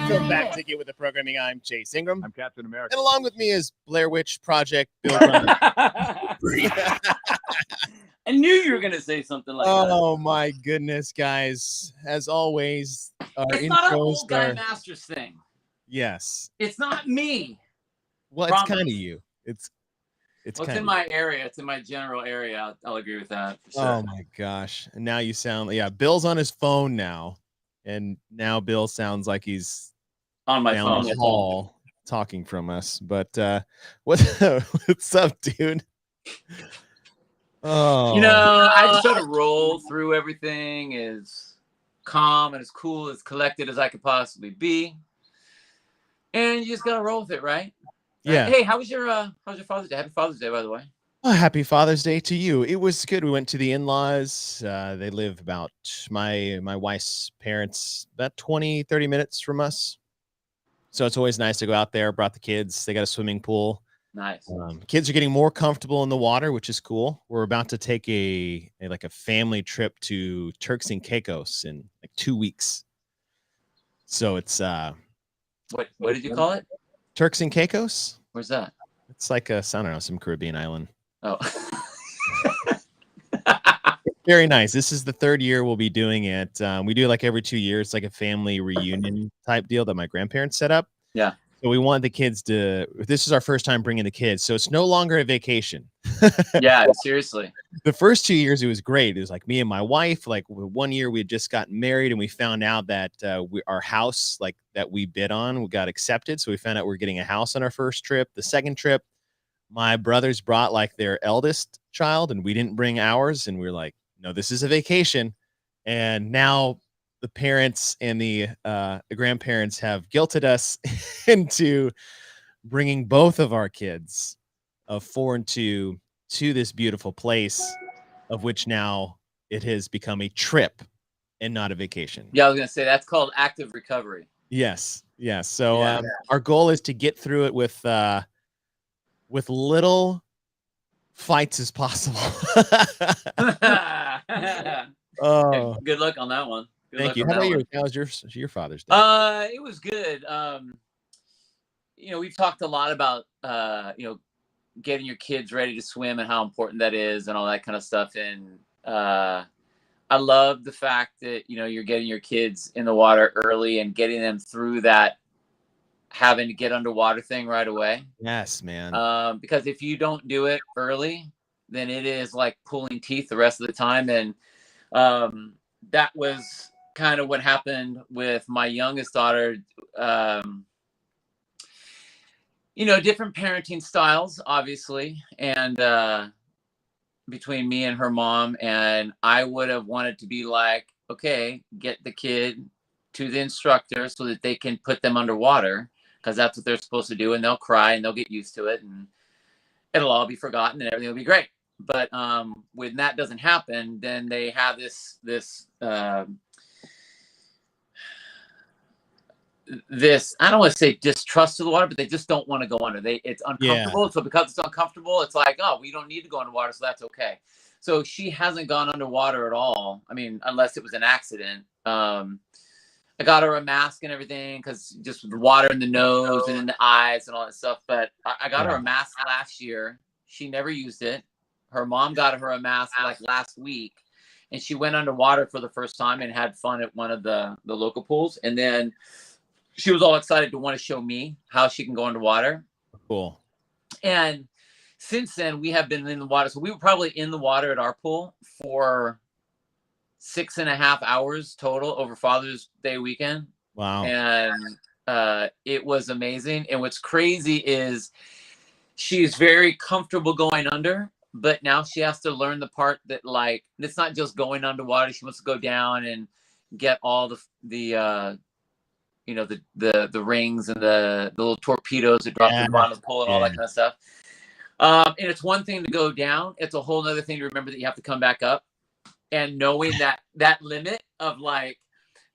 Welcome back to Get With The Programming. I'm Chase Ingram. I'm Captain America. And along with me is Blair Witch Project Bill Brown. I knew you were going to say something like that. Oh, my goodness, guys. As always, our It's not an intros old guy are... masters thing. Yes. It's not me. Well, Promise. it's kind of you. It's in my area. It's in my general area. I'll agree with that. For sure. Oh, my gosh. And now you sound... Yeah, Bill's on his phone now. And now Bill sounds like he's on my down phone the hall talking from us. But what's up, dude? Oh, You know, I just try to roll through everything as calm and as cool, as collected as I could possibly be. And you just gotta roll with it, right? yeah. Hey, how was your Father's Day? Happy Father's Day, by the way. Well, happy Father's Day to you. It was good. We went to the in-laws. They live about my wife's parents, about 20-30 minutes from us. So it's always nice to go out there. Brought the kids. They got a swimming pool. Nice. Kids are getting more comfortable in the water, which is cool. We're about to take a family trip to Turks and Caicos in like 2 weeks. So it's what did you call it? Turks and Caicos. Where's that? It's like I don't know, some Caribbean island. Oh. Very nice. This is the third year we'll be doing it. We do it like every 2 years. It's like a family reunion type deal that my grandparents set up. Yeah. So we want the kids to, this is our first time bringing the kids. So it's no longer a vacation. Yeah, seriously. The first 2 years, it was great. It was like me and my wife, like 1 year we had just gotten married and we found out that our house like that we bid on, we got accepted. So we found out we're getting a house on our first trip. The second trip, my brothers brought like their eldest child and we didn't bring ours. And we were like, no, this is a vacation. And now the parents and the grandparents have guilted us into bringing both of our kids of 4 and 2 to this beautiful place, of which now it has become a trip and not a vacation. Yeah, I was gonna say that's called active recovery. Yes. So our goal is to get through it with little fights as possible. Oh, good luck on that one. Thank you. How was your Father's Day? It was good. We've talked a lot about getting your kids ready to swim and how important that is and all that kind of stuff. And I love the fact that you're getting your kids in the water early and getting them through that having to get underwater thing right away. Yes, man. Because if you don't do it early, then it is like pulling teeth the rest of the time. And that was kind of what happened with my youngest daughter. Different parenting styles, obviously, and between me and her mom. And I would have wanted to be like, okay, get the kid to the instructor so that they can put them underwater, because that's what they're supposed to do, and they'll cry and they'll get used to it and it'll all be forgotten and everything will be great. But when that doesn't happen, then they have this I don't want to say distrust of the water, but they just don't want to go under. It's uncomfortable. Yeah. So because it's uncomfortable, it's like, oh, we don't need to go underwater, so that's okay. So she hasn't gone underwater at all. I mean, unless it was an accident. I got her a mask and everything because just with the water in the nose and in the eyes and all that stuff. But I got her a mask last year. She never used it. Her mom got her a mask like last week, and she went underwater for the first time and had fun at one of the local pools. And then she was all excited to want to show me how she can go underwater. Cool. And since then we have been in the water. So we were probably in the water at our pool for 6.5 hours total over Father's Day weekend. Wow. And it was amazing. And what's crazy is she's very comfortable going under, but now she has to learn the part that, like, it's not just going underwater. She wants to go down and get all the you know, the rings and the little torpedoes that drop to the bottom of the pool and all that kind of stuff. And it's one thing to go down. It's a whole other thing to remember that you have to come back up. And knowing that limit of, like,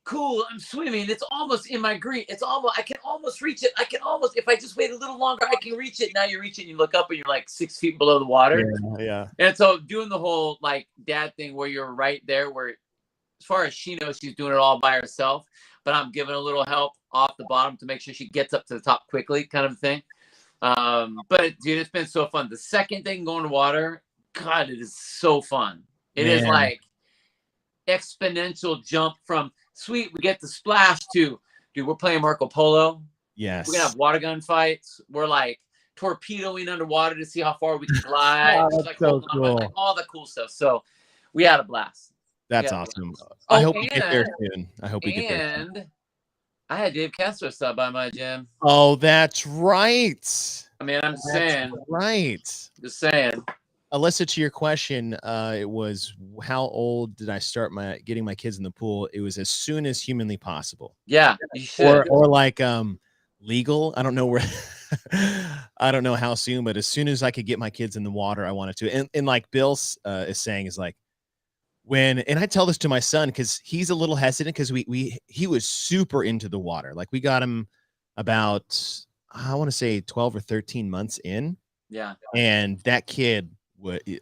cool, I'm swimming. It's almost in my green. It's almost, I can almost reach it. I can almost, if I just wait a little longer, I can reach it. Now you reach it and you look up and you're like 6 feet below the water. Yeah. And so doing the whole, like, dad thing where you're right there, where as far as she knows, she's doing it all by herself, but I'm giving a little help off the bottom to make sure she gets up to the top quickly, kind of thing. But dude, it's been so fun. The second thing going to water, God, it is so fun. It is like exponential jump from sweet, we get the splash to, dude, we're playing Marco Polo. Yes. We're gonna have water gun fights. We're like torpedoing underwater to see how far we can glide. That's like, so cool. like all the cool stuff. So we had a blast. That's awesome. I hope we get there soon. I hope we get there soon. And I had Dave Castro stop by my gym. Oh, that's right. I mean, I'm saying. Right. Just saying. Alyssa, to your question, it was how old did I start getting my kids in the pool? It was as soon as humanly possible. Yeah, you should. Or like legal. I don't know where. I don't know how soon, but as soon as I could get my kids in the water, I wanted to. And like Bill is saying, is like and I tell this to my son because he's a little hesitant because he was super into the water. Like we got him about, I want to say 12 or 13 months in. Yeah. And that kid,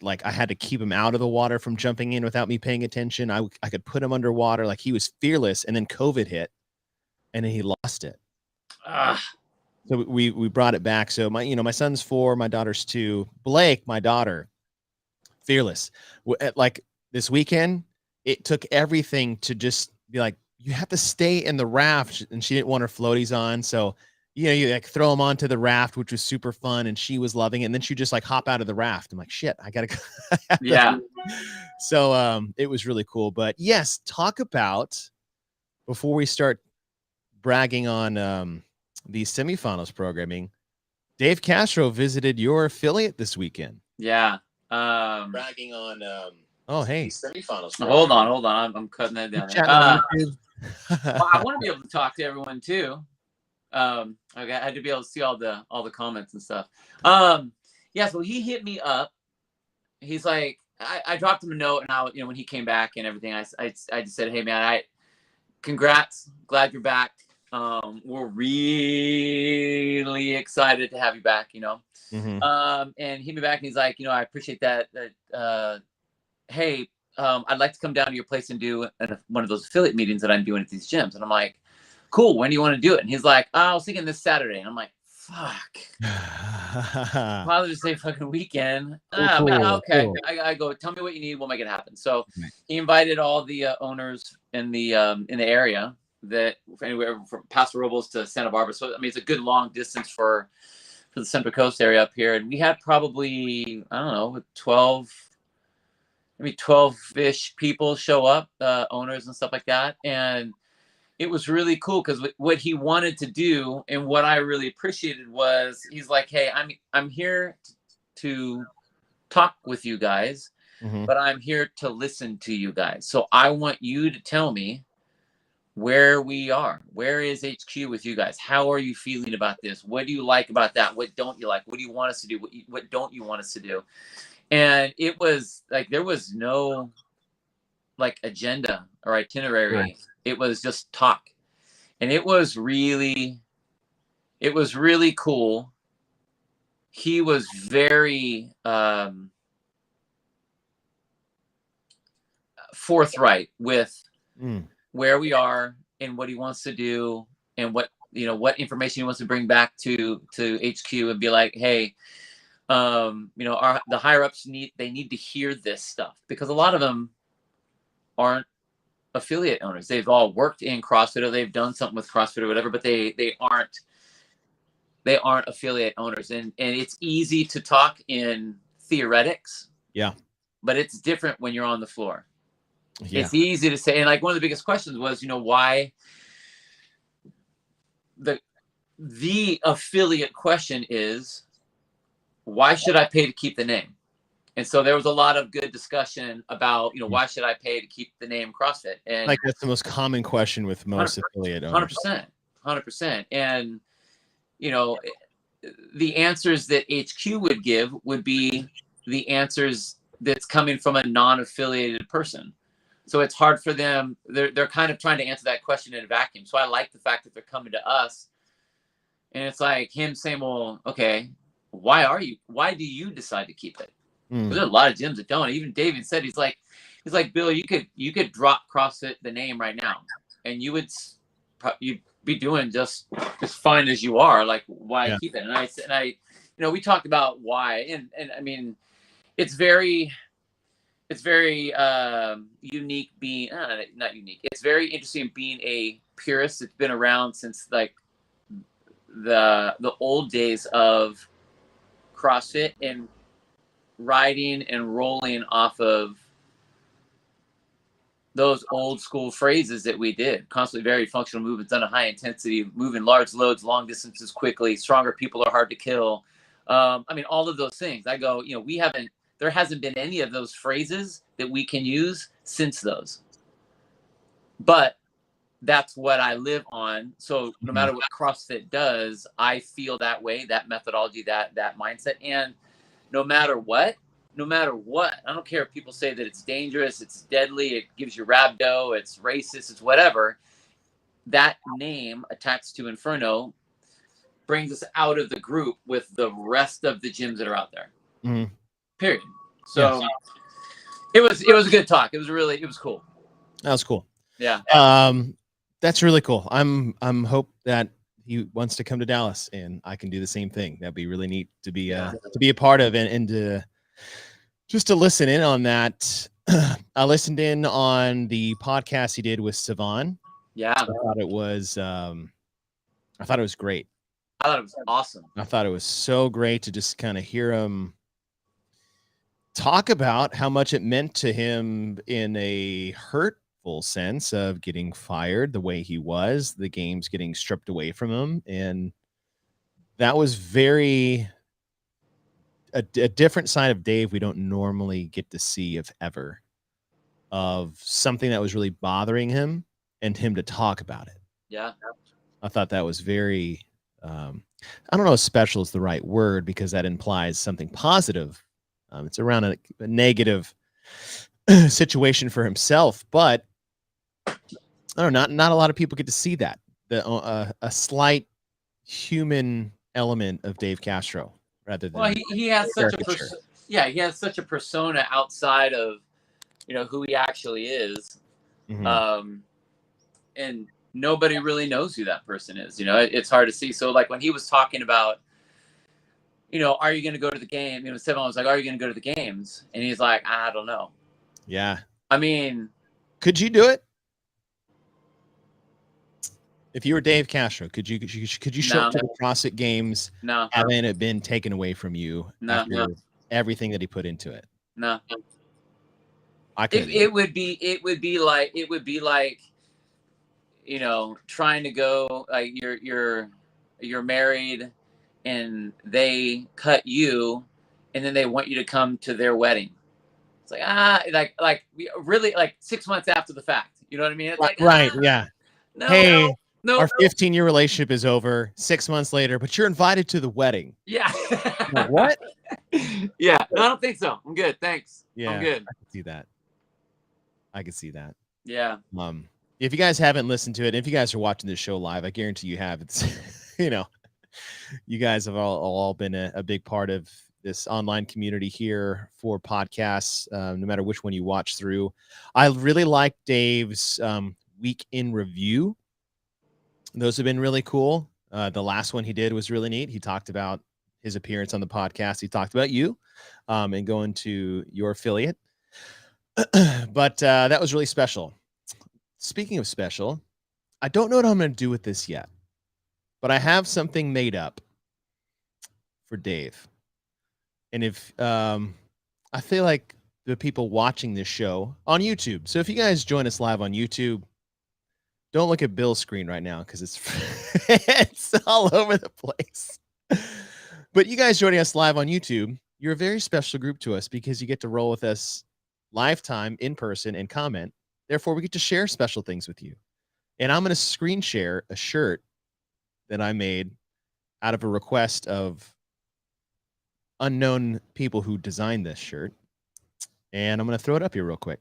like I had to keep him out of the water from jumping in without me paying attention. I could put him underwater. Like he was fearless. And then COVID hit and then he lost it. So we brought it back. So my son's 4, my daughter's 2. Blake, my daughter, fearless. Like this weekend, it took everything to just be like, you have to stay in the raft. And she didn't want her floaties on. So you like throw them onto the raft, which was super fun, and she was loving it. And then she just like hop out of the raft. I'm like, shit, I gotta go. Yeah. So it was really cool. But yes, talk about, before we start bragging on the semifinals programming, Dave Castro visited your affiliate this weekend. Yeah. Bragging on oh hey, semifinals. Hold on. I'm cutting that down. Well, I want to be able to talk to everyone too. Okay, I had to be able to see all the comments and stuff. Yeah, so he hit me up. He's like, I dropped him a note, and when he came back and everything, I just said, hey man, congrats, glad you're back. We're really excited to have you back, Mm-hmm. And he hit me back and he's like, I appreciate that. Hey, I'd like to come down to your place and do one of those affiliate meetings that I'm doing at these gyms. And I'm like, cool, when do you want to do it? And he's like, I was thinking this Saturday. And I'm like, fuck. Father's Day fucking weekend. Cool. Okay. Cool. I go, tell me what you need, we'll make it happen. So he invited all the owners in the area, that anywhere from Paso Robles to Santa Barbara. So I mean, it's a good long distance for the Central Coast area up here. And we had probably, I don't know, 12-ish people show up, owners and stuff like that. And it was really cool because what he wanted to do, and what I really appreciated, was he's like, hey, I'm here to talk with you guys, but I'm here to listen to you guys. So I want you to tell me where we are. Where is HQ with you guys? How are you feeling about this? What do you like about that? What don't you like? What do you want us to do? What don't you want us to do? And it was like, there was no like agenda or itinerary. Right. It was just talk. And it was really cool. He was very forthright with where we are and what he wants to do, and what information he wants to bring back to HQ, and be like, hey, the higher ups need to hear this stuff, because a lot of them aren't affiliate owners. They've all worked in CrossFit, or they've done something with CrossFit or whatever, but they they aren't affiliate owners. And it's easy to talk in theoretics. Yeah. But it's different when you're on the floor. Yeah. It's easy to say. And like one of the biggest questions was, why the affiliate question is, why should I pay to keep the name? And so there was a lot of good discussion about, why should I pay to keep the name CrossFit? And like that's the most common question with most affiliate owners. 100%. And, the answers that HQ would give would be the answers that's coming from a non-affiliated person. So it's hard for them. They're kind of trying to answer that question in a vacuum. So I like the fact that they're coming to us, and it's like him saying, well, okay, why do you decide to keep it? There's a lot of gyms that don't. Even David said, he's like, Bill, you could drop CrossFit the name right now, and you'd be doing just as fine as you are. Like, why keep it? And I, we talked about why, and I mean, it's very unique being not unique. It's very interesting being a purist. It's been around since like the old days of CrossFit, and riding and rolling off of those old school phrases that we did. Constantly varied functional movements done at high intensity, moving large loads, long distances quickly, stronger people are hard to kill. I mean, all of those things. I go, there hasn't been any of those phrases that we can use since those. But that's what I live on. So no matter what CrossFit does, I feel that way, that methodology, that mindset. And no matter what, I don't care if people say that it's dangerous, it's deadly, it gives you rhabdo, it's racist, it's whatever. That name attached to Inferno brings us out of the group with the rest of the gyms that are out there. Period. So it was a good talk. It was cool. That was cool. Yeah. That's really cool. I'm hope that he wants to come to Dallas and I can do the same thing. That'd be really neat to be a part of, and to just to listen in on that. I listened in on the podcast he did with Savan. Yeah. I thought it was great. I thought it was awesome. I thought it was so great to just kind of hear him talk about how much it meant to him in a hurtful sense of getting fired the way he was, the games getting stripped away from him. And that was a different side of Dave we don't normally get to see, if ever, of something that was really bothering him and him to talk about it. Yeah. I thought that was very, I don't know if special is the right word, because that implies something positive. It's around a negative situation for himself, but I don't know, not a lot of people get to see that. A slight human element of Dave Castro, rather than he has such a persona outside of who he actually is. And nobody really knows who that person is. It's hard to see. So like when he was talking about, are you going to go to the game? Sevan was like, are you going to go to the games? And he's like, I don't know. Yeah. I mean, could you do it? If you were Dave Castro, could you show up to the CrossFit Games? No. Having it been taken away from you after everything that he put into it? No. I could. It would be like trying to go, like you're married and they cut you and then they want you to come to their wedding. It's like really like 6 months after the fact. You know what I mean? It's like, right. Yeah. No, hey, no, our 15-year relationship is over 6 months later, but you're invited to the wedding. Yeah. Like, what? Yeah. No, I don't think so. I'm good. Thanks. Yeah. I'm good. I can see that. Yeah. If you guys haven't listened to it, if you guys are watching this show live, I guarantee you have. It's, you guys have all been a big part of this online community here for podcasts, no matter which one you watch through. I really like Dave's week in review. Those have been really cool. The last one he did was really neat. He talked about his appearance on the podcast. He talked about you and going to your affiliate. But that was really special. Speaking of special, I don't know what I'm going to do with this yet, but I have something made up. for Dave. And if I feel like the people watching this show on YouTube. So if you guys join us live on YouTube, don't look at Bill's screen right now because it's it's all over the place. But you guys joining us live on YouTube, you're a very special group to us because you get to roll with us lifetime in person and comment. Therefore, we get to share special things with you. And I'm going to screen share a shirt that I made out of a request of unknown people who designed this shirt. And I'm going to throw it up here real quick.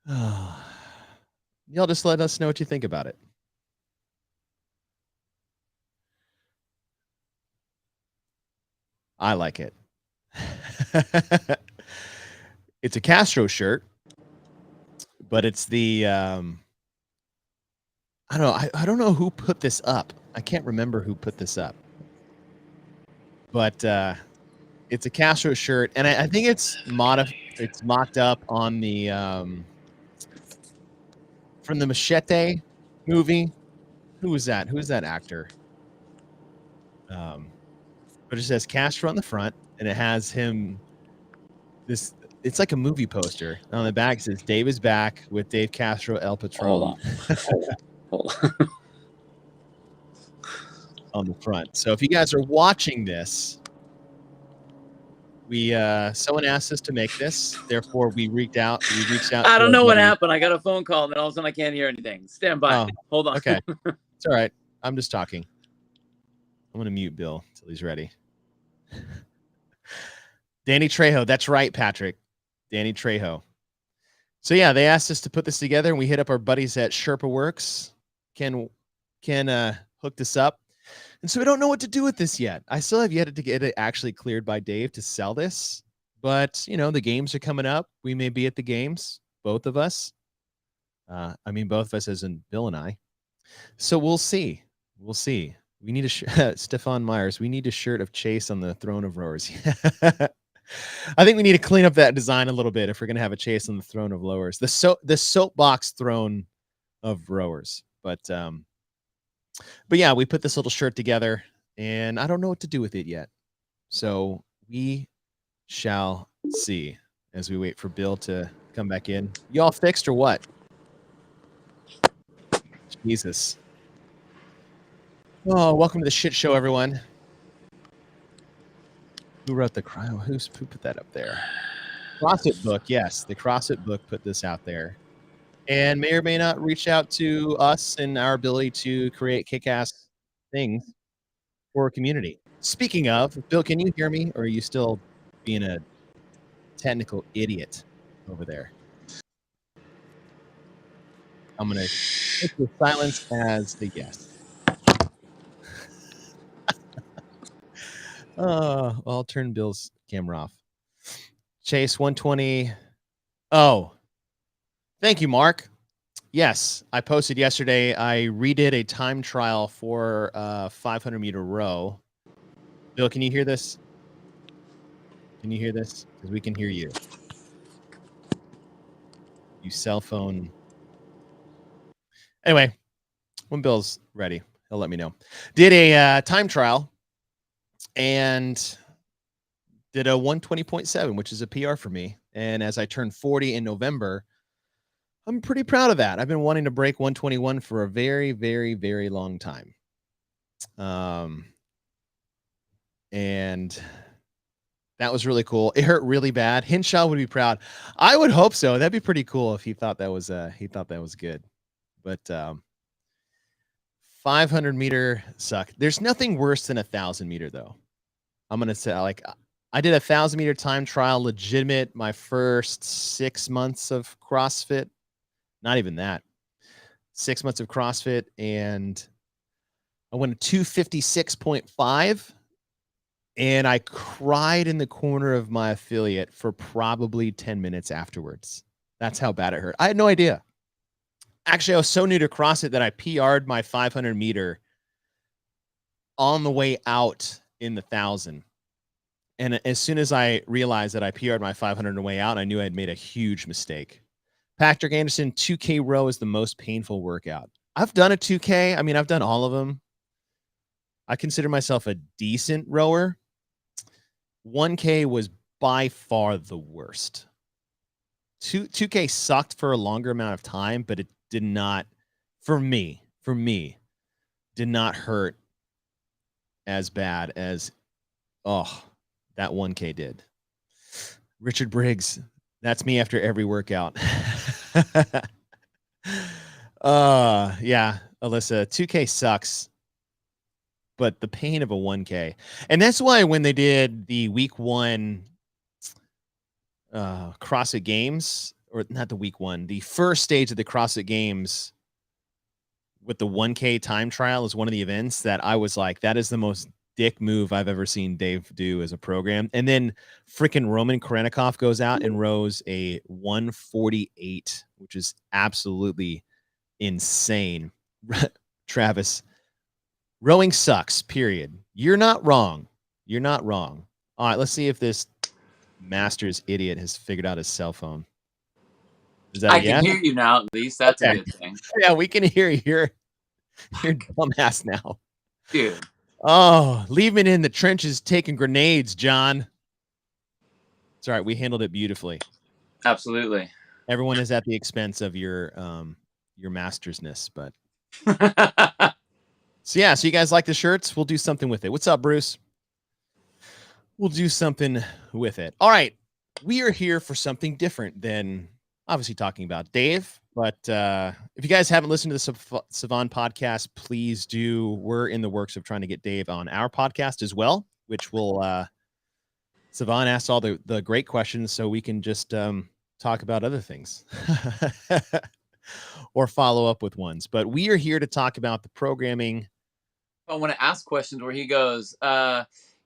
Y'all just let us know what you think about it. I like it. It's a Castro shirt, but it's the I don't know who put this up. I can't remember who put this up. But it's a Castro shirt, and I think it's mocked up on the from the Machete movie. Who is that? Who is that actor? But it says Castro on the front, and it has him. It's like a movie poster. And on the back, it says Dave is back with Dave Castro, El Patron. Hold on. On the front. So if you guys are watching this, someone asked us to make this. Therefore, we reached out. I don't know what happened. I got a phone call, and then all of a sudden I can't hear anything. Stand by. Oh, hold on. Okay. It's all right. I'm just talking. I'm going to mute Bill until he's ready. Danny Trejo. That's right, Patrick. Danny Trejo. So yeah, they asked us to put this together, and we hit up our buddies at Sherpa Works. Can hook this up. And so we don't know what to do with this yet. I still have yet to get it actually cleared by Dave to sell this. But, the games are coming up. We may be at the games, both of us. Both of us as in Bill and I. So we'll see. We'll see. We need Stefan Myers. We need a shirt of Chase on the throne of rowers. I think we need to clean up that design a little bit if we're going to have a Chase on the throne of rowers. The soapbox throne of rowers. But yeah, we put this little shirt together, and I don't know what to do with it yet. So we shall see as we wait for Bill to come back in. You all fixed or what? Jesus. Oh, welcome to the shit show, everyone. Who wrote the cryo? Who put that up there? CrossFit Book. Yes, the CrossFit Book put this out there. And may or may not reach out to us and our ability to create kick-ass things for a community. Speaking of, Bill, can you hear me, or are you still being a technical idiot over there? I'm going to take the silence as the yes. I'll turn Bill's camera off. Chase 120. Oh, thank you, Mark. Yes, I posted yesterday. I redid a time trial for 500-meter row. Bill, can you hear this? Can you hear this? Because we can hear you. You cell phone. Anyway, when Bill's ready, he'll let me know. Did a time trial and did a 120.7, which is a PR for me. And as I turned 40 in November, I'm pretty proud of that. I've been wanting to break 121 for a very, very, very long time. And that was really cool. It hurt really bad. Hinshaw would be proud. I would hope so. That'd be pretty cool if he thought that was good. But 500-meter suck. There's nothing worse than 1,000-meter though. I'm gonna say, I did a 1,000-meter time trial, legitimate, my first 6 months of CrossFit. Not even that. 6 months of CrossFit, and I went to 256.5, and I cried in the corner of my affiliate for probably 10 minutes afterwards. That's how bad it hurt. I had no idea. Actually, I was so new to CrossFit that I PR'd my 500-meter on the way out in the 1,000. And as soon as I realized that I PR'd my 500 on the way out, I knew I had made a huge mistake. Patrick Anderson, 2K row is the most painful workout. I've done a 2K. I've done all of them. I consider myself a decent rower. 1K was by far the worst. 2K sucked for a longer amount of time, but it did not, for me, did not hurt as bad as, that 1K did. Richard Briggs, that's me after every workout. Yeah, Alyssa, 2K sucks, but the pain of a 1K. And that's why when they did the week 1 CrossFit Games, or not the week 1, the first stage of the CrossFit Games with the 1K time trial is one of the events that I was like, that is the most dick move I've ever seen Dave do as a program. And then freaking Roman Korenikov goes out and rows a 148, which is absolutely insane. Travis, rowing sucks, period. You're not wrong. You're not wrong. All right, let's see if this Masters idiot has figured out his cell phone. Is that I a yes? can hear you now, at least. That's a good thing. Yeah, we can hear your dumbass now. Dude. Oh, leaving in the trenches taking grenades, John. It's all right. We handled it beautifully. Absolutely. Everyone is at the expense of your mastersness, but so yeah, so you guys like the shirts? We'll do something with it. What's up, Bruce? We'll do something with it. All right. We are here for something different than obviously talking about Dave. But if you guys haven't listened to the Savon podcast, please do. We're in the works of trying to get Dave on our podcast as well, which will Savon asks all the great questions so we can just talk about other things or follow up with ones. But we are here to talk about the programming. I want to ask questions where he goes,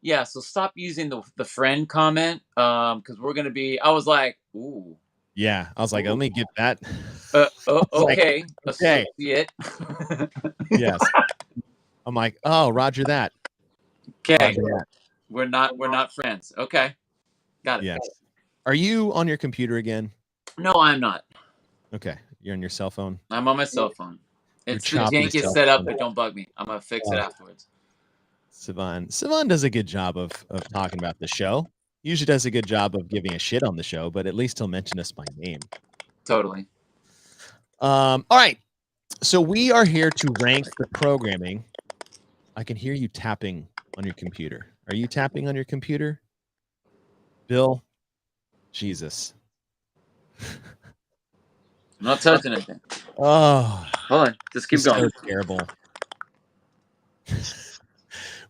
yeah, so stop using the friend comment because we're going to be, I was like, ooh. Yeah, I was like, let me get that. Okay, like, okay. Associate. Yes. I'm like, oh, Roger that. Okay. Roger that. We're not friends. Okay. Got it. Yes. Are you on your computer again? No, I'm not. Okay. You're on your cell phone? I'm on my cell phone. It's the jankiest setup, but don't bug me. I'm going to fix it afterwards. Savon does a good job of talking about the show. Usually does a good job of giving a shit on the show, but at least he'll mention us by name. Totally. All right. So we are here to rank the programming. I can hear you tapping on your computer. Are you tapping on your computer? Bill? Jesus. I'm not touching anything. Oh. Hold on. Just keep going. So terrible.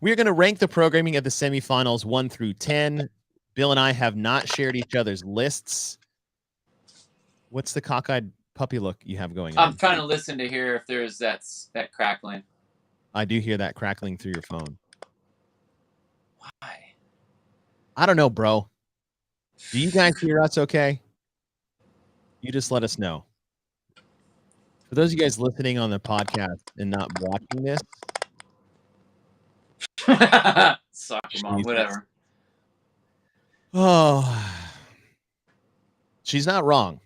We are going to rank the programming of the semifinals 1 through 10. Bill and I have not shared each other's lists. What's the cockeyed puppy look you have going on? I'm trying to listen to hear if there's that crackling. I do hear that crackling through your phone. Why? I don't know, bro. Do you guys hear us okay? You just let us know. For those of you guys listening on the podcast and not watching this. Soccer mom, whatever. Oh. She's not wrong.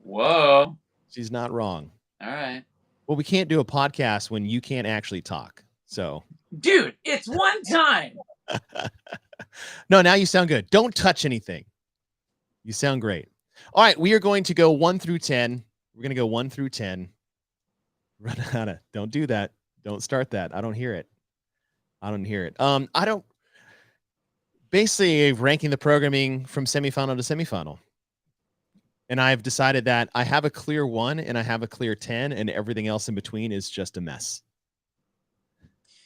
Whoa. She's not wrong. All right. Well, we can't do a podcast when you can't actually talk. So, dude, it's one time. No, now you sound good. Don't touch anything. You sound great. All right, we are going to go 1 through 10. We're going to go 1 through 10. Run out of. Don't do that. Don't start that. I don't hear it. I don't. Basically, ranking the programming from semifinal to semifinal. And I've decided that I have a clear 1 and I have a clear 10, and everything else in between is just a mess.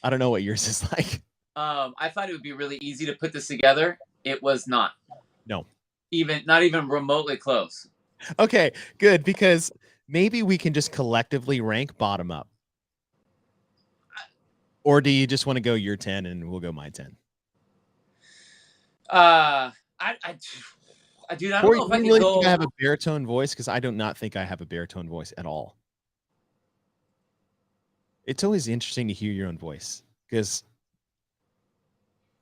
I don't know what yours is like. I thought it would be really easy to put this together. It was not. No. Not even remotely close. Okay, good, because maybe we can just collectively rank bottom up. Or do you just want to go your 10 and we'll go my 10? Dude, I don't know if I can really go. Think I have a baritone voice, because I do not think I have a baritone voice at all. It's always interesting to hear your own voice, because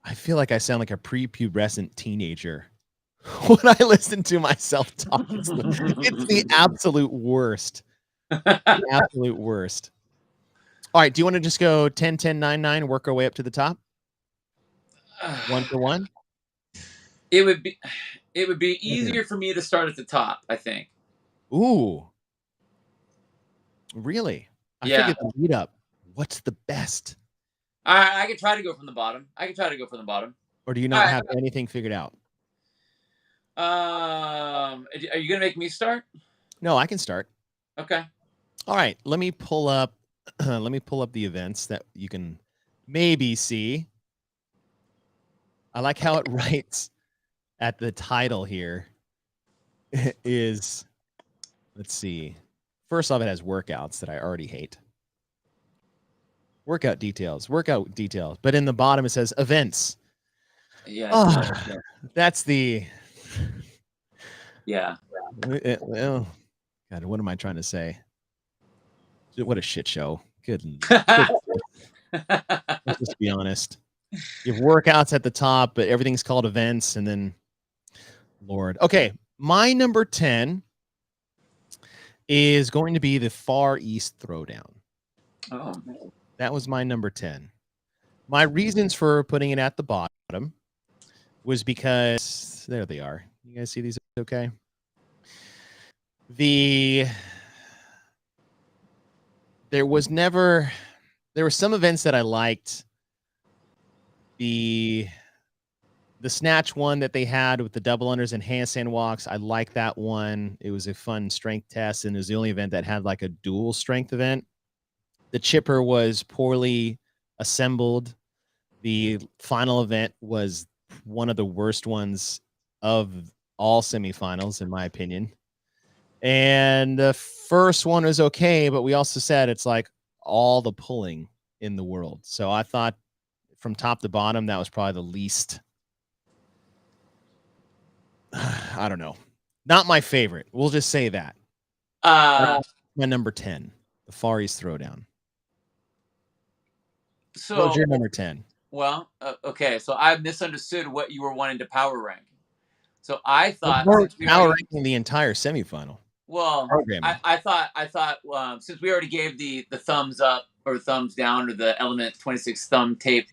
I feel like I sound like a prepubescent teenager when I listen to myself talk. It's the absolute worst. The absolute worst. All right. Do you want to just go 10, 10, 9, 9, work our way up to the top? 1 for 1? It would be easier for me to start at the top, I think. Ooh. Really? I Yeah. figured the lead up. What's the best? I could try to go from the bottom. Or do you All not right. have anything figured out? Are you gonna make me start? No, I can start. Okay. All right. Let me pull up the events that you can maybe see. I like how it writes at the title here is, let's see. First off, it has workouts that I already hate. Workout details. But in the bottom, it says events. Yeah. Oh, that's the. Yeah. Well, God, what am I trying to say? What a shit show. Good. Let's just be honest. You have workouts at the top, but everything's called events, and then Lord. Okay, my number 10 is going to be the Far East Throwdown. Oh. That was my number 10. My reasons for putting it at the bottom was because there they are. You guys see these okay? There were some events that I liked. The snatch one that they had with the double unders and handstand walks, I like that one. It was a fun strength test, and it was the only event that had like a dual strength event. The chipper was poorly assembled. The final event was one of the worst ones of all semifinals, in my opinion. And the first one was okay, but we also said it's like all the pulling in the world. So I thought from top to bottom, that was probably the least. I don't know. Not my favorite. We'll just say that. My number 10, the Far East Throwdown. So what was your number 10? Well, okay. So I misunderstood what you were wanting to power rank. So I thought power ranking the entire semifinal. Well, I thought since we already gave the thumbs up or thumbs down or the Element 26 thumb tape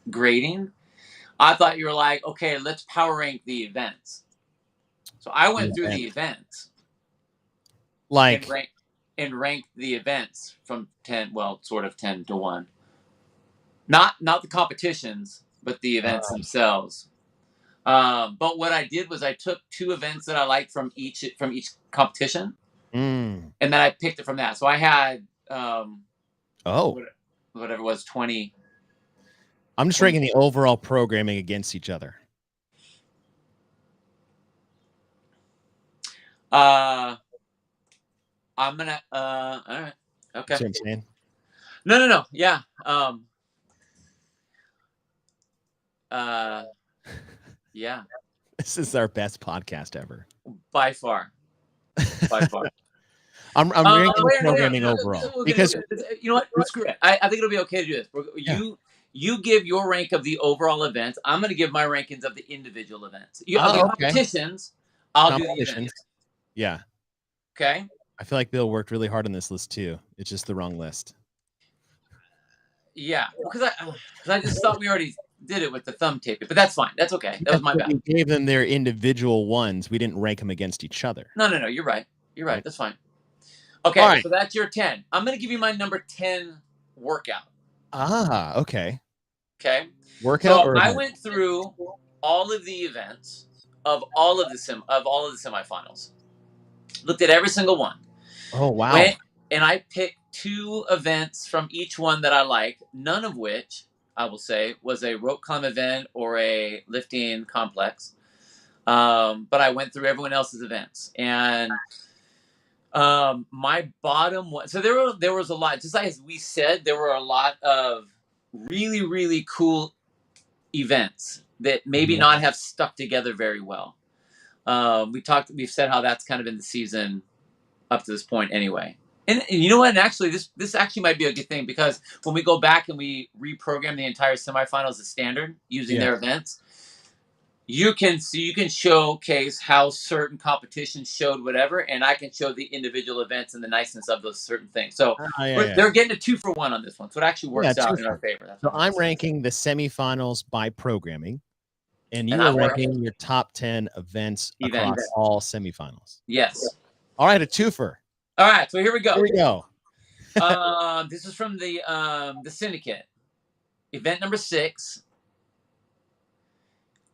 grading, I thought you were like, okay, let's power rank the events. So I went through the events, like and ranked the events from 10, well, sort of 10 to 1. Not the competitions, but the events themselves. But what I did was I took 2 events that I liked from each competition, and then I picked it from that. So I had whatever it was, 20. I'm just ranking the overall programming against each other. I'm gonna all right, okay. That's what I'm saying. No, yeah. Yeah. This is our best podcast ever. By far. I'm ranking programming overall because you know what? Screw it. I think it'll be okay to do this. You give your rank of the overall events. I'm going to give my rankings of the individual events. Of the competitions, I'll do the events. Yeah. Okay. I feel like Bill worked really hard on this list too. It's just the wrong list. Yeah, because I just thought we already did it with the thumb tape, but that's fine. That's okay. That was my bad. We gave them their individual ones. We didn't rank them against each other. No. You're right. That's fine. Okay, so that's your 10. I'm going to give you my number 10 workout. Okay. Okay. Workout. So I went through all of the events of all of the semifinals. Looked at every single one. Oh wow! And I picked 2 events from each one that I liked. None of which I will say was a rope climb event or a lifting complex. But I went through everyone else's events, and my bottom one. So there was a lot. Just like we said, there were a lot of really, really cool events that maybe not have stuck together very well. We've said how that's kind of been the season up to this point anyway. And you know what? And actually, this actually might be a good thing, because when we go back and we reprogram the entire semifinals as standard using their events, you can showcase how certain competitions showed whatever, and I can show the individual events and the niceness of those certain things. So they're getting a 2-for-1 on this one. So it actually works out in our favor. That's so what I'm ranking the semifinals by programming, and and you are ranking your top 10 events across all semifinals. Yes. All right, a twofer. All right, so here we go. Here we go. This is from the syndicate. Event number 6.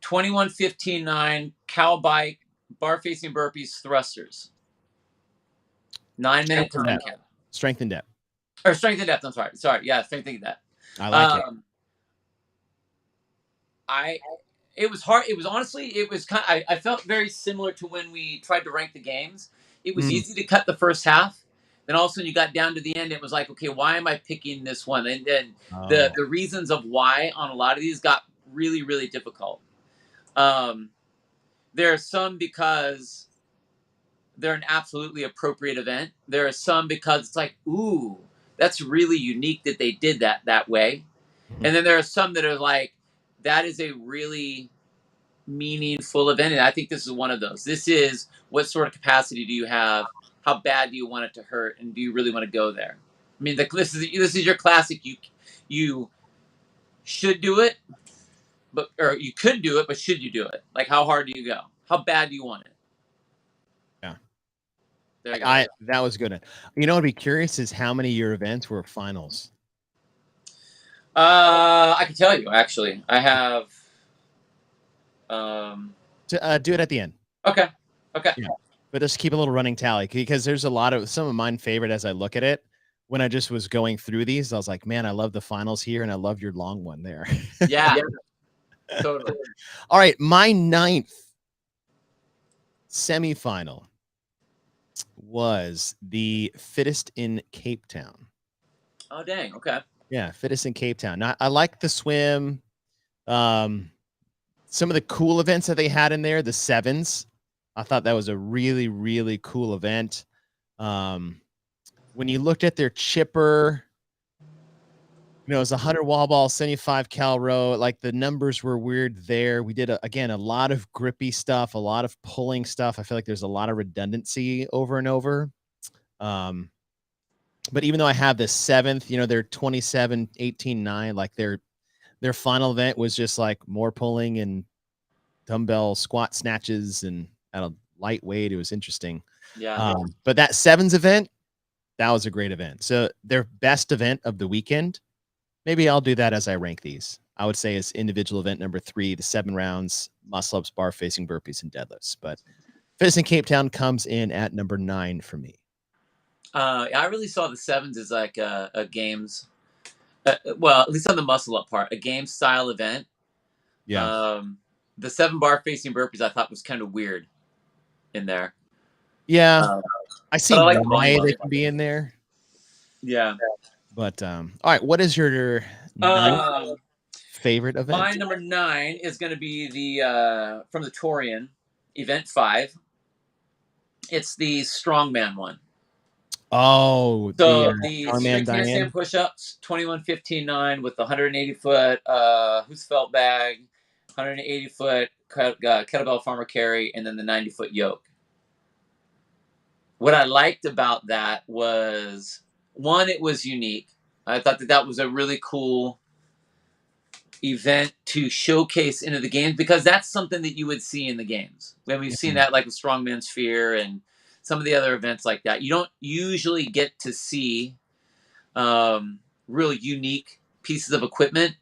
21:15.9 cow bike, bar facing burpees, thrusters. 9-minute time cap. Strength and depth. Or strength and depth. I'm sorry. Yeah, strength and depth. I like it. It was hard. It was honestly, it was kind of, I felt very similar to when we tried to rank the games. It was easy to cut the first half. Then all of a sudden you got down to the end. It was like, okay, why am I picking this one? And then the reasons of why on a lot of these got really, really difficult. There are some because they're an absolutely appropriate event. There are some because it's like, ooh, that's really unique that they did that way. And then there are some that are like, that is a really meaningful event. And I think this is one of those. This is, what sort of capacity do you have? How bad do you want it to hurt? And do you really want to go there? I mean, this is your classic. You should do it, or you could do it, but should you do it? Like, how hard do you go? How bad do you want it? Yeah. There you go. That was good. You know, I'd be curious is how many of your events were finals? I can tell you, actually. I have do it at the end. Okay. Yeah. But just keep a little running tally, because there's a lot of some of mine favorite as I look at it. When I just was going through these, I was like, man, I love the finals here, and I love your long one there. Yeah. Totally. All right, my 9th semifinal was the fittest in Cape Town. Oh, dang. Okay. Yeah, fittest in Cape Town. Now, I like the swim. Some of the cool events that they had in there, the sevens. I thought that was a really, really cool event. When you looked at their chipper, you know, it was 100 wall ball, 75 cal row. Like, the numbers were weird there. We did, again, a lot of grippy stuff, a lot of pulling stuff. I feel like there's a lot of redundancy over and over. But even though I have the 7th, you know, they're 27, 18, 9, like their final event was just like more pulling and dumbbell squat snatches and at a lightweight. It was interesting. Yeah. But that sevens event, that was a great event. So their best event of the weekend, maybe I'll do that as I rank these. I would say is individual event number 3, the 7 rounds, muscle ups, bar facing burpees, and deadlifts. But Fitness in Cape Town comes in at number 9 for me. I really saw the sevens as like a games, well, at least on the muscle up part, a game style event. Yeah. The 7 bar facing burpees I thought was kind of weird in there. Yeah. I see like why they can be in there. Yeah. But all right, what is your favorite event? My number 9 is going to be the from the Torian, event 5. It's the strongman one. Oh, so the strict handstand push-ups, 21:15.9 with the 180-foot Husfeld bag, 180-foot kettlebell farmer carry, and then the 90-foot yoke. What I liked about that was, one, it was unique. I thought that was a really cool event to showcase into the games, because that's something that you would see in the games. When we've seen that, like the Strongman Sphere and some of the other events like that, you don't usually get to see really unique pieces of equipment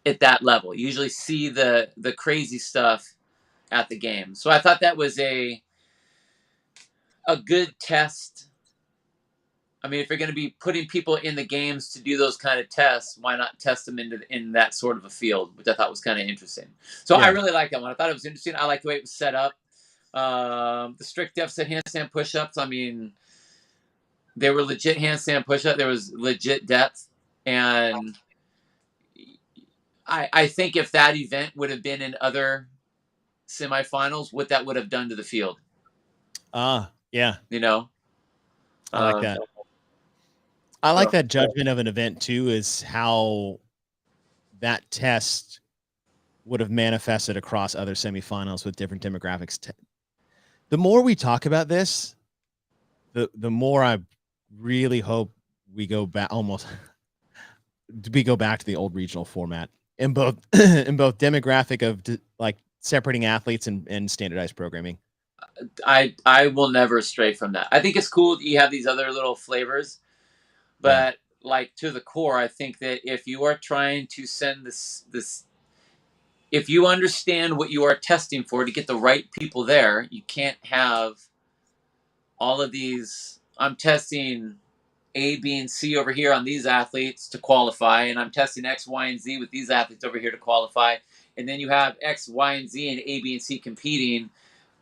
at that level. You usually see the crazy stuff at the game. So I thought that was a good test. I mean, if you're going to be putting people in the games to do those kind of tests, why not test them in that sort of a field, which I thought was kind of interesting. So I really liked that one. I thought it was interesting. I liked the way it was set up. The strict deficit handstand push-ups, I mean, they were legit handstand push-up. There was legit depth. And I think if that event would have been in other semifinals, what that would have done to the field. Yeah. You know? I like that. I like that judgment of an event too, is how that test would have manifested across other semifinals with different demographics. The more we talk about this, the more I really hope we go back to the old regional format in both demographic of like separating athletes and standardized programming. I will never stray from that. I think it's cool that you have these other little flavors, but like to the core, I think that if you are trying to send this, if you understand what you are testing for to get the right people there, you can't have all of these. I'm testing A, B, and C over here on these athletes to qualify, and I'm testing X, Y, and Z with these athletes over here to qualify. And then you have X, Y, and Z and A, B, and C competing,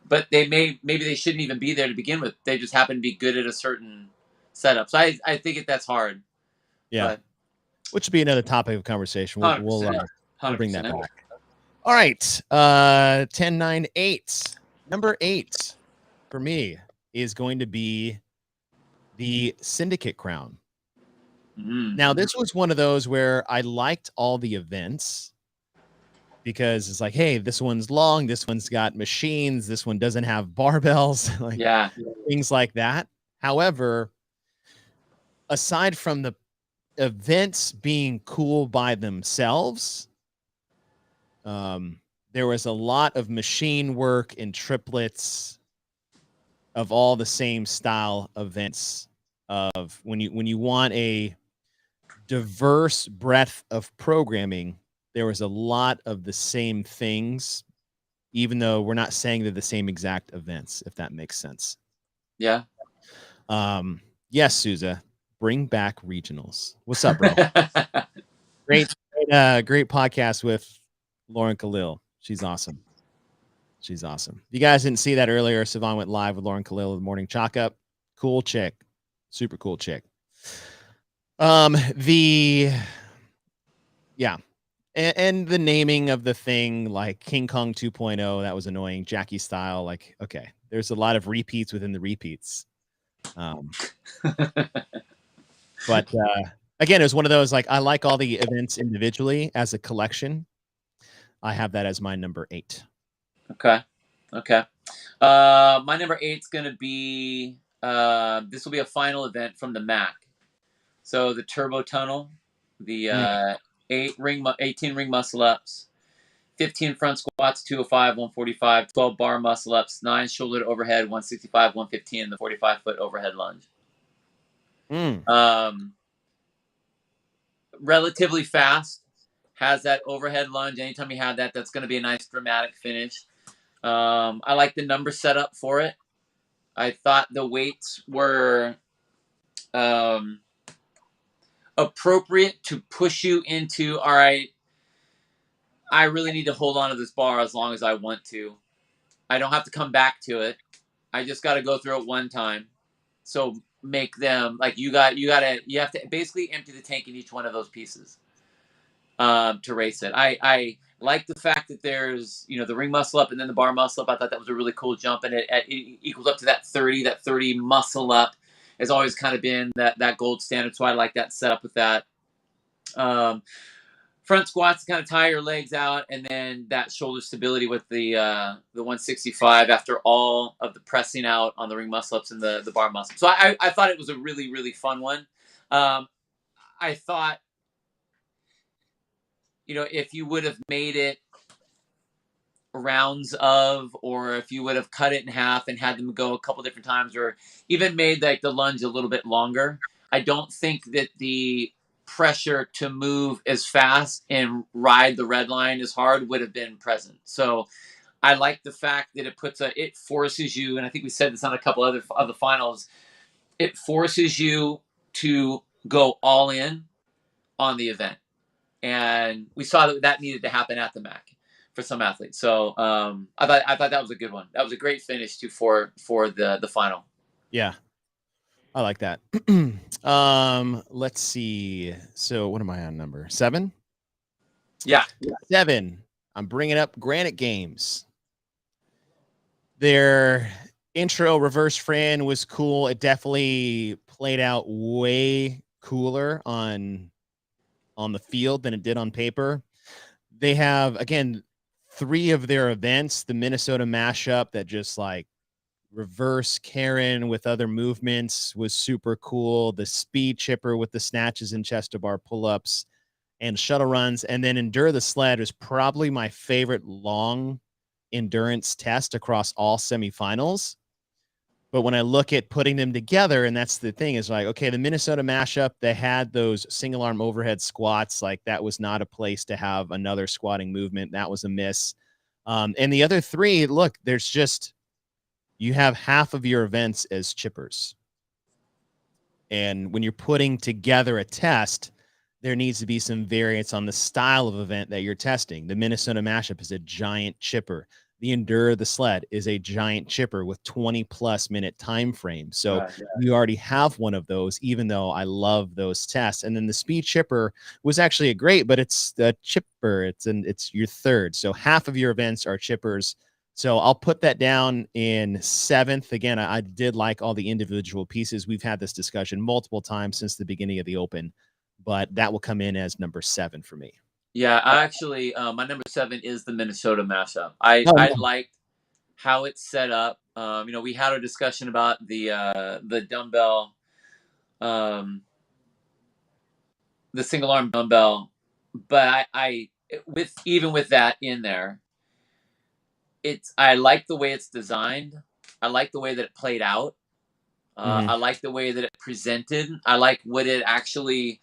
but maybe they shouldn't even be there to begin with. They just happen to be good at a certain setup. So I think that's hard. Yeah. But which would be another topic of conversation. We'll bring that back. All right. 10, 9, 8. Number 8 for me is going to be the Syndicate Crown. Mm-hmm. Now, this was one of those where I liked all the events because it's like, hey, this one's long, this one's got machines, this one doesn't have barbells, like things like that. However, aside from the events being cool by themselves, there was a lot of machine work and triplets of all the same style events of when you want a diverse breadth of programming, there was a lot of the same things, even though we're not saying they're the same exact events, if that makes sense. Yeah. Yes, Souza, bring back regionals. What's up, bro? great podcast with Lauren Khalil. She's awesome. She's awesome. If you guys didn't see that earlier, Sivan went live with Lauren Khalil with Morning Chalk Up. Cool chick. Super cool chick. And the naming of the thing, like King Kong 2.0, that was annoying. Jackie Style, like, okay, there's a lot of repeats within the repeats. But again, it was one of those, like, I like all the events individually as a collection. I have that as my number 8. Okay. My number 8 is going to be, this will be a final event from the MAC. So the turbo tunnel, the 18 ring muscle ups, 15 front squats, 205, 145, 12 bar muscle ups, 9 shoulder to overhead, 165, 115, and the 45-foot overhead lunge. Relatively fast, has that overhead lunge. Anytime you have that, that's going to be a nice dramatic finish. I like the number set up for it. I thought the weights were appropriate to push you into, all right, I really need to hold on to this bar as long as I want to. I don't have to come back to it. I just got to go through it one time. So make them, like, you have to basically empty the tank in each one of those pieces to race it. I like the fact that there's, the ring muscle up and then the bar muscle up. I thought that was a really cool jump, and it equals up to that 30 muscle up has always kind of been that gold standard. So I like that setup with that. Front squats kind of tie your legs out, and then that shoulder stability with the 165 after all of the pressing out on the ring muscle ups and the bar muscle. So I thought it was a really, really fun one. I thought, if you would have made it rounds of, or if you would have cut it in half and had them go a couple different times, or even made like the lunge a little bit longer, I don't think that the pressure to move as fast and ride the red line as hard would have been present. So I like the fact that it forces you, and I think we said this on a couple other of the finals, it forces you to go all in on the event. And we saw that needed to happen at the MAC for some athletes. So I thought that was a good one. That was a great finish for the final. Yeah, I like that. Let's see. So what am I on, number 7? Yeah. 7. I'm bringing up Granite Games. Their intro reverse Fran was cool. It definitely played out way cooler on the field than it did on paper. They have, again, 3 of their events, the Minnesota mashup that just like reverse Karen with other movements was super cool. The speed chipper with the snatches and chest to bar pull-ups and shuttle runs. And then endure the sled was probably my favorite long endurance test across all semifinals. But when I look at putting them together, and that's the thing is like, okay, the Minnesota mashup, they had those single arm overhead squats. Like that was not a place to have another squatting movement. That was a miss. And the other 3, look, there's just, you have half of your events as chippers. And when you're putting together a test, there needs to be some variance on the style of event that you're testing. The Minnesota mashup is a giant chipper. The Endure the Sled is a giant chipper with 20+ minute time frame. So you already have one of those, even though I love those tests. And then the speed chipper was actually a great, but it's the chipper. It's your third. So half of your events are chippers. So I'll put that down in 7th. Again, I did like all the individual pieces. We've had this discussion multiple times since the beginning of the Open, but that will come in as number 7 for me. Yeah, I actually, my number 7 is the Minnesota mashup. I liked how it's set up. We had a discussion about the dumbbell, um, the single arm dumbbell, but I with that in there, I like the way it's designed. I like the way that it played out. I like the way that it presented. I like what it actually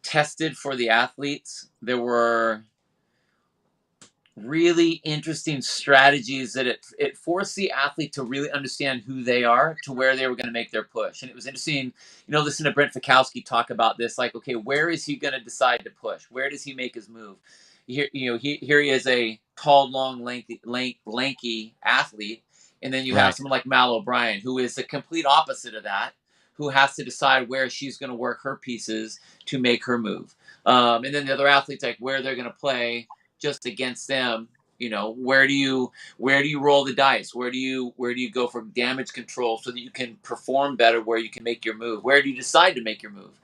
tested for the athletes. There were really interesting strategies that it forced the athlete to really understand who they are to where they were going to make their push. And it was interesting, listen to Brent Fikowski talk about this, like, okay, where is he going to decide to push? Where does he make his move? Here he is, a tall, long, lanky athlete. And then you have someone like Mal O'Brien, who is the complete opposite of that, who has to decide where she's going to work her pieces to make her move. And then the other athletes, like where they're going to play just against them. Where do you roll the dice? Where do you go for damage control so that you can perform better, where you can make your move? Where do you decide to make your move?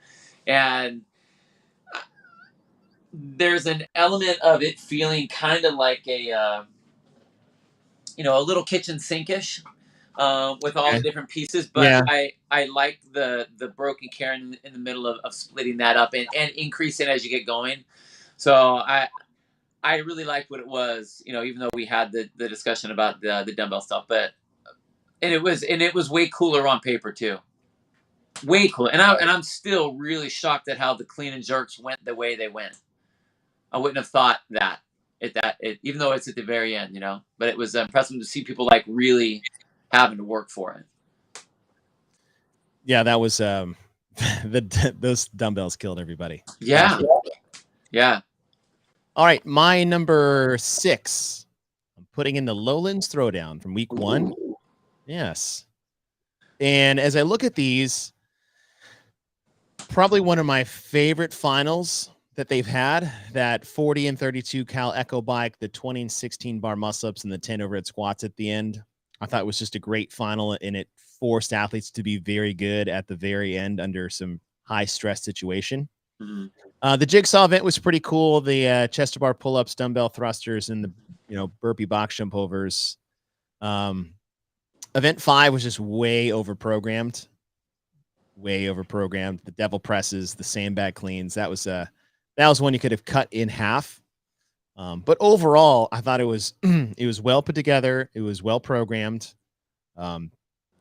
And there's an element of it feeling kind of like a little kitchen sinkish, with all the different pieces. But I like the broken Karen in the middle of splitting that up and increasing as you get going. So I really liked what it was, even though we had the discussion about the dumbbell stuff, and it was way cooler on paper too, way cooler. And I'm still really shocked at how the clean and jerks went the way they went. I wouldn't have thought that even though it's at the very end, but it was impressive to see people like really having to work for it. Yeah, that was those dumbbells killed everybody. Yeah. All right, my number 6. I'm putting in the Lowlands Throwdown from week 1. Yes. And as I look at these, probably one of my favorite finals that they've had, that 40 and 32 cal echo bike, the 20 and 16 bar muscle ups, and the 10 overhead squats at the end. I thought it was just a great final, and it forced athletes to be very good at the very end under some high stress situation. The jigsaw event was pretty cool. The chest to bar pull-ups, dumbbell thrusters, and the burpee box jump overs. Event 5 was just way overprogrammed. The devil presses, the sandbag cleans. That was one you could have cut in half. But overall, I thought it was it was well put together. It was well programmed.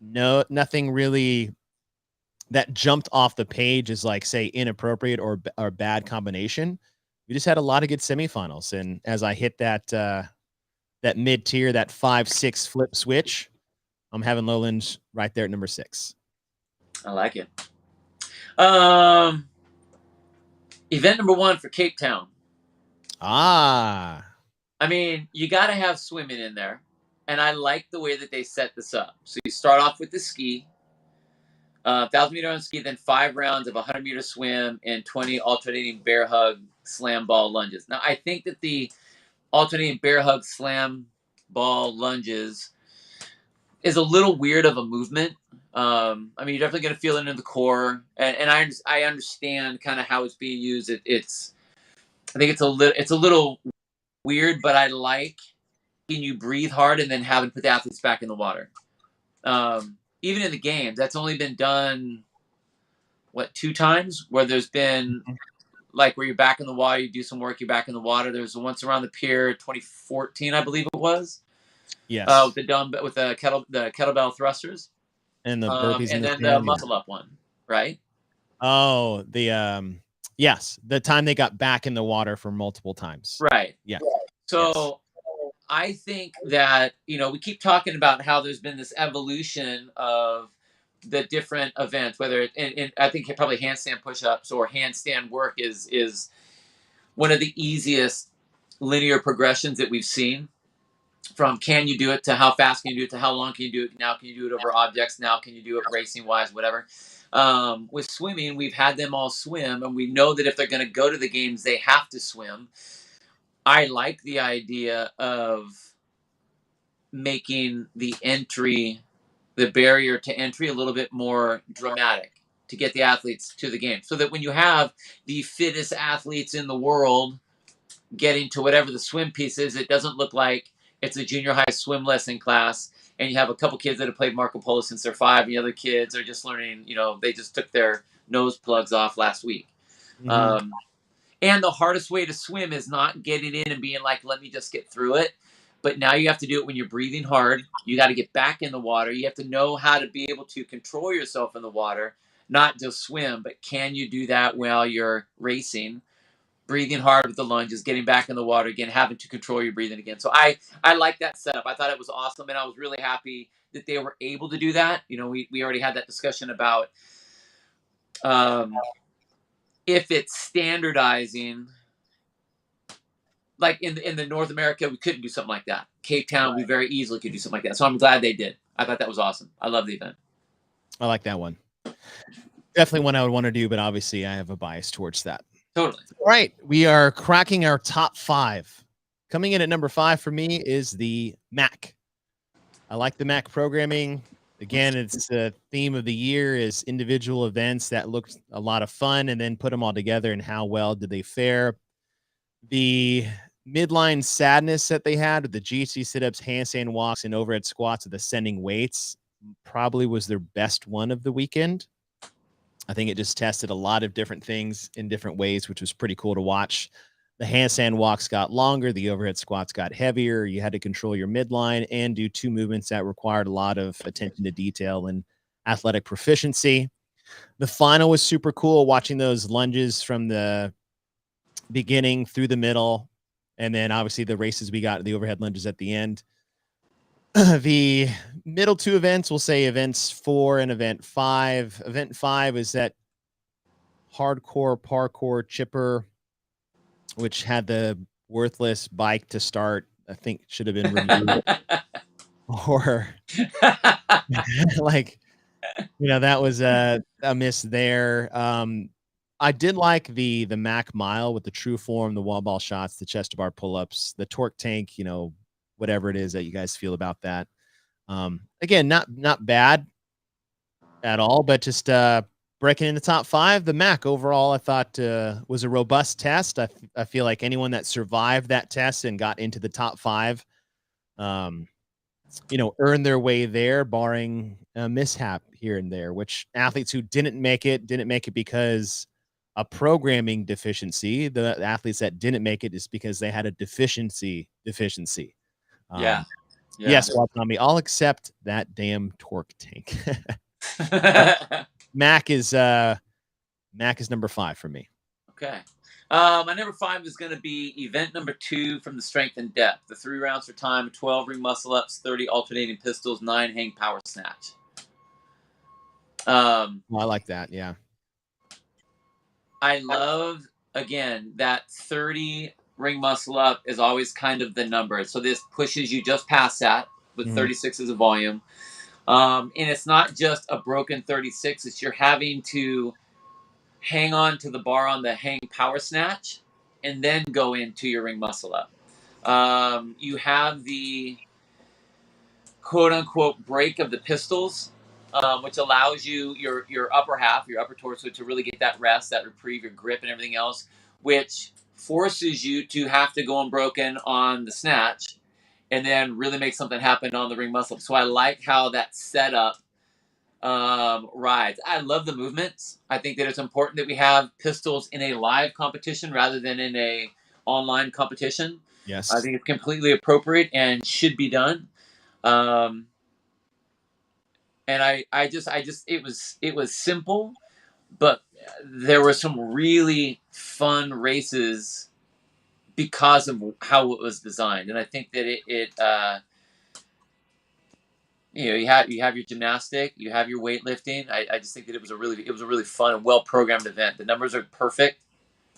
Nothing really that jumped off the page as like, say, inappropriate or bad combination. We just had a lot of good semifinals. And as I hit that mid tier, that 5-6 flip switch, I'm having Lowlands right there at number 6. I like it. Event number 1 for Cape Town. I mean, you got to have swimming in there. And I like the way that they set this up. So you start off with the ski, 1,000-meter on ski, then 5 rounds of 100-meter swim and 20 alternating bear hug slam ball lunges. Now, I think that the alternating bear hug slam ball lunges is a little weird of a movement. I mean, you're definitely going to feel it in the core, and I understand kind of how it's being used. I think it's a little weird, but I like can you breathe hard and then having put the athletes back in the water. Even in the games, that's only been done, 2 times where there's been like where you're back in the water, you do some work, you're back in the water. There's once around the pier, 2014, I believe it was. Yes. With the kettlebell thrusters, And the burpees in and the then the sand. muscle up one, right? Oh, yes, the time they got back in the water for multiple times. Right. Yeah. So I think that, we keep talking about how there's been this evolution of the different events, whether and I think probably handstand push-ups or handstand work is one of the easiest linear progressions that we've seen, from can you do it to how fast can you do it to how long can you do it, now can you do it over objects, now can you do it racing wise, whatever. With swimming, we've had them all swim, and we know that if they're going to go to the games, they have to swim. I like the idea of making the barrier to entry a little bit more dramatic to get the athletes to the game, so that when you have the fittest athletes in the world getting to whatever the swim piece is, it doesn't look like it's a junior high swim lesson class and you have a couple kids that have played Marco Polo since they're 5 and the other kids are just learning, they just took their nose plugs off last week. And the hardest way to swim is not getting in and being like, let me just get through it. But now you have to do it when you're breathing hard. You got to get back in the water. You have to know how to be able to control yourself in the water, not just swim, but can you do that while you're racing? Breathing hard with the lunges, getting back in the water again, having to control your breathing again. So I like that setup. I thought it was awesome, and I was really happy that they were able to do that. We already had that discussion about if it's standardizing. Like in the North America, we couldn't do something like that. Cape Town, we very easily could do something like that. So I'm glad they did. I thought that was awesome. I love the event. I like that one. Definitely one I would want to do, but obviously I have a bias towards that. Totally. All right. We are cracking our top 5. Coming in at number 5 for me is the MAC. I like the MAC programming. Again, it's the theme of the year is individual events that looked a lot of fun, and then put them all together and how well did they fare. The midline sadness that they had with the GHC sit-ups, handstand walks, and overhead squats with ascending weights probably was their best one of the weekend. I think it just tested a lot of different things in different ways, which was pretty cool to watch. The handstand walks got longer. The overhead squats got heavier. You had to control your midline and do 2 movements that required a lot of attention to detail and athletic proficiency. The final was super cool, watching those lunges from the beginning through the middle, and then obviously the races we got, the overhead lunges at the end. The middle 2 events, we'll say events 4 and event 5. Event 5 is that hardcore parkour chipper, which had the worthless bike to start. I think should have been removed. Or like, that was a miss there. I did like the Mac mile with the true form, the wall ball shots, the chest to bar pull-ups, the torque tank, whatever it is that you guys feel about that. Again, not bad at all, but just breaking in the top 5. The MAC overall, I thought was a robust test. I feel like anyone that survived that test and got into the top 5, earned their way there, barring a mishap here and there. Which athletes who didn't make it because a programming deficiency. The athletes that didn't make it is because they had a deficiency. Yeah. Yes, Watanabe, I'll accept that damn torque tank. Mac is number 5 for me. Okay. My number 5 is going to be event number 2 from the strength and depth. The 3 rounds for time, 12 ring muscle ups, 30 alternating pistols, 9 hang power snatch. I like that. Yeah. I love, again, that 30 ring muscle up is always kind of the number. So this pushes you just past that with 36 as a volume. And it's not just a broken 36. It's you're having to hang on to the bar on the hang power snatch and then go into your ring muscle up. You have the quote unquote break of the pistols, which allows you your upper half, your upper torso to really get that rest, that reprieve, your grip and everything else, which forces you to have to go unbroken on the snatch and then really make something happen on the ring muscle up. So I like how that setup rides. I love the movements. I think that it's important that we have pistols in a live competition rather than in a online competition. Yes. I think it's completely appropriate and should be done. And I just, it was simple, but there were some really fun races because of how it was designed. And I think that you have your gymnastic, you have your weightlifting. I just think that it was a really fun and well programmed event. The numbers are perfect.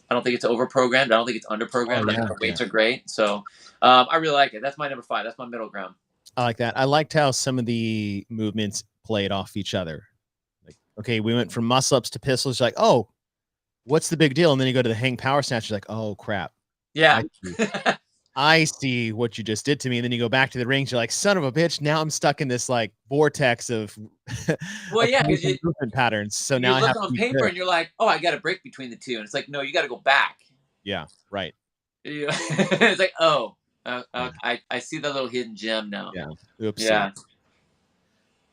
I don't think it's over programmed. I don't think it's under programmed. Oh, I think the weights are great. So I really like it. That's my number 5. That's my middle ground. I like that. I liked how some of the movements played off each other. Like, okay, we went from muscle ups to pistols. You're like, oh, what's the big deal? And then you go to the hang power snatch. You're like, oh crap. Yeah. I see what you just did to me. And then you go back to the rings. You're like, son of a bitch. Now I'm stuck in this like vortex of movement patterns. So now I have look to on be paper good. and you're like, oh, I got to break between the two. And it's like, no, you got to go back. Yeah. Right. It's like, oh, I see the little hidden gem now. Yeah. Oops. Yeah.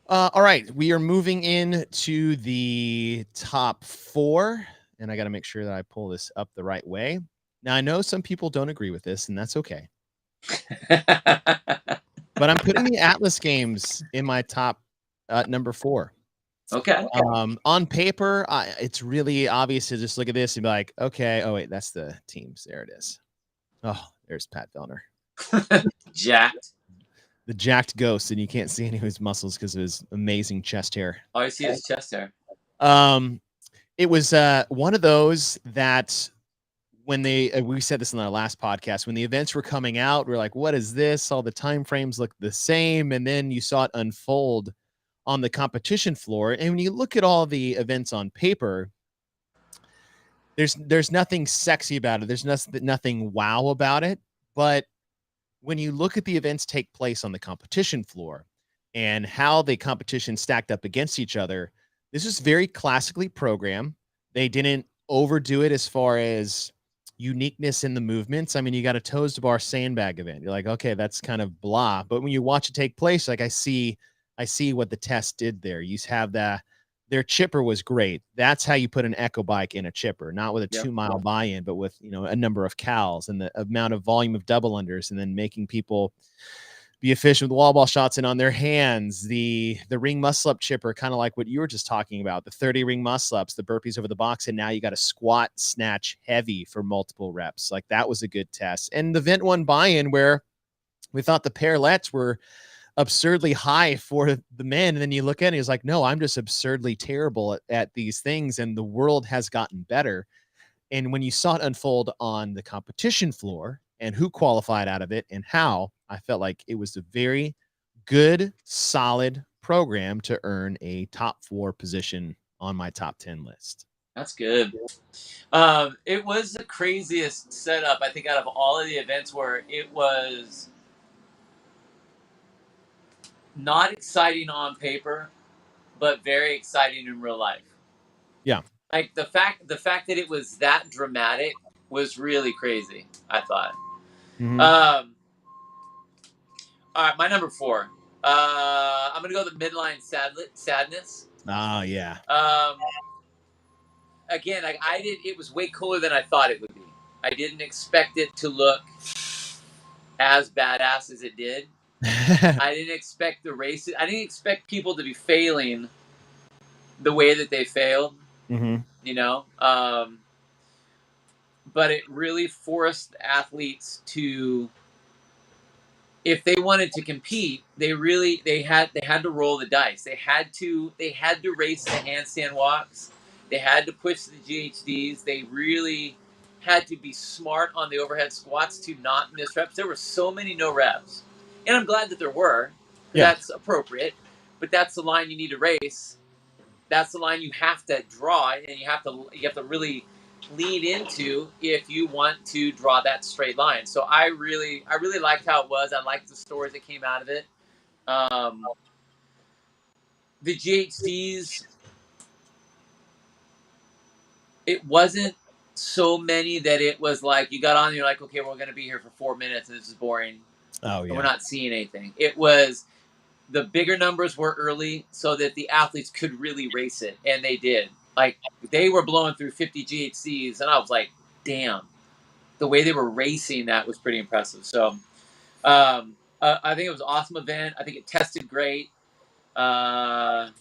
All right. We are moving into the top 4. And I got to make sure that I pull this up the right way. Now, I know some people don't agree with this, and that's okay. But I'm putting the Atlas games in my top number 4. Okay. On paper, it's really obvious to just look at this and be like, okay, oh, wait, that's the teams. There it is. Oh, there's Pat Vellner. Jacked. The jacked ghost, and you can't see any of his muscles because of his amazing chest hair. Oh, I see his chest hair. It was one of those that when we said this in our last podcast, when the events were coming out, we're like, what is this? All the time frames look the same. And then you saw it unfold on the competition floor. And when you look at all the events on paper, there's nothing sexy about it. There's nothing wow about it. But when you look at the events take place on the competition floor and how the competition stacked up against each other, this is very classically programmed. They didn't overdo it as far as uniqueness in the movements. I mean, you got a toes to bar sandbag event. You're like, okay, that's kind of blah. But when you watch it take place, like I see what the test did there. You have their chipper was great. That's how you put an echo bike in a chipper, not with a 2-mile buy-in, but with, a number of cals and the amount of volume of double unders, and then making people be efficient with wall ball shots and on their hands. The ring muscle up chipper, kind of like what you were just talking about, the 30 ring muscle ups, the burpees over the box, and now you got to squat, snatch heavy for multiple reps. Like that was a good test. And the Vent 1 buy-in where we thought the parallettes were absurdly high for the men, and then you look at it, it's like, no, I'm just absurdly terrible at these things, and the world has gotten better. And when you saw it unfold on the competition floor and who qualified out of it and how, I felt like it was a very good, solid program to earn a top 4 position on my top 10 list. That's good. It was the craziest setup, I think, out of all of the events, where it was not exciting on paper, but very exciting in real life. Yeah. Like the fact that it was that dramatic was really crazy, I thought. Mm-hmm. All right, my number 4. I'm gonna go the midline sadness. Oh yeah. Again, it was way cooler than I thought it would be. I didn't expect it to look as badass as it did. I didn't expect the races. I didn't expect people to be failing the way that they failed. Mm-hmm. But it really forced athletes to, if they wanted to compete, they had to roll the dice. They had to race the handstand walks. They had to push the GHDs. They really had to be smart on the overhead squats to not miss reps. There were so many no reps, and I'm glad that there were. Yeah. That's appropriate, but that's the line you need to race. That's the line you have to draw, and you have to really lean into if you want to draw that straight line. So I really liked how it was. I liked the stories that came out of it. The GHDs, it wasn't so many that it was like you got on and you're like, okay, we're going to be here for 4 minutes and this is boring. Oh And we're yeah. not seeing anything. It was the bigger numbers were early so that the athletes could really race it. And they did. Like they were blowing through 50 GHCs. And I was like, damn, the way they were racing that was pretty impressive. So I think it was an awesome event. I think it tested great. The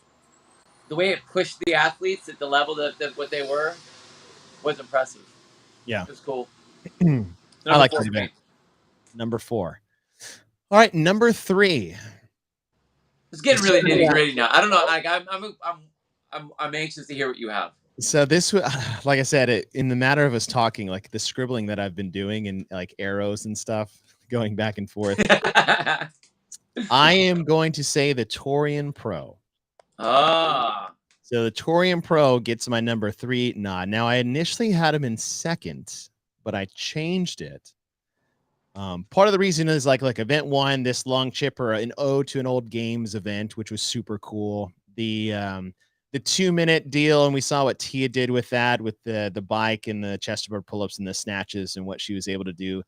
way it pushed the athletes at the level that what they were was impressive. Yeah. It was cool. I Number like 4 this for event. me. Number 4. All right, number 3. It's getting really nitty gritty now. I don't know. I'm anxious to hear what you have. So this, like I said, in the matter of us talking, like the scribbling that I've been doing and like arrows and stuff going back and forth, I am going to say the Torian Pro. Ah. So the Torian Pro gets my number 3 nod. Now I initially had him in second, but I changed it. Part of the reason is like event 1, this long chipper, an ode to an old games event, which was super cool. The 2-minute deal, and we saw what Tia did with that, with the bike and the chest-to-bar pull-ups and the snatches and what she was able to do.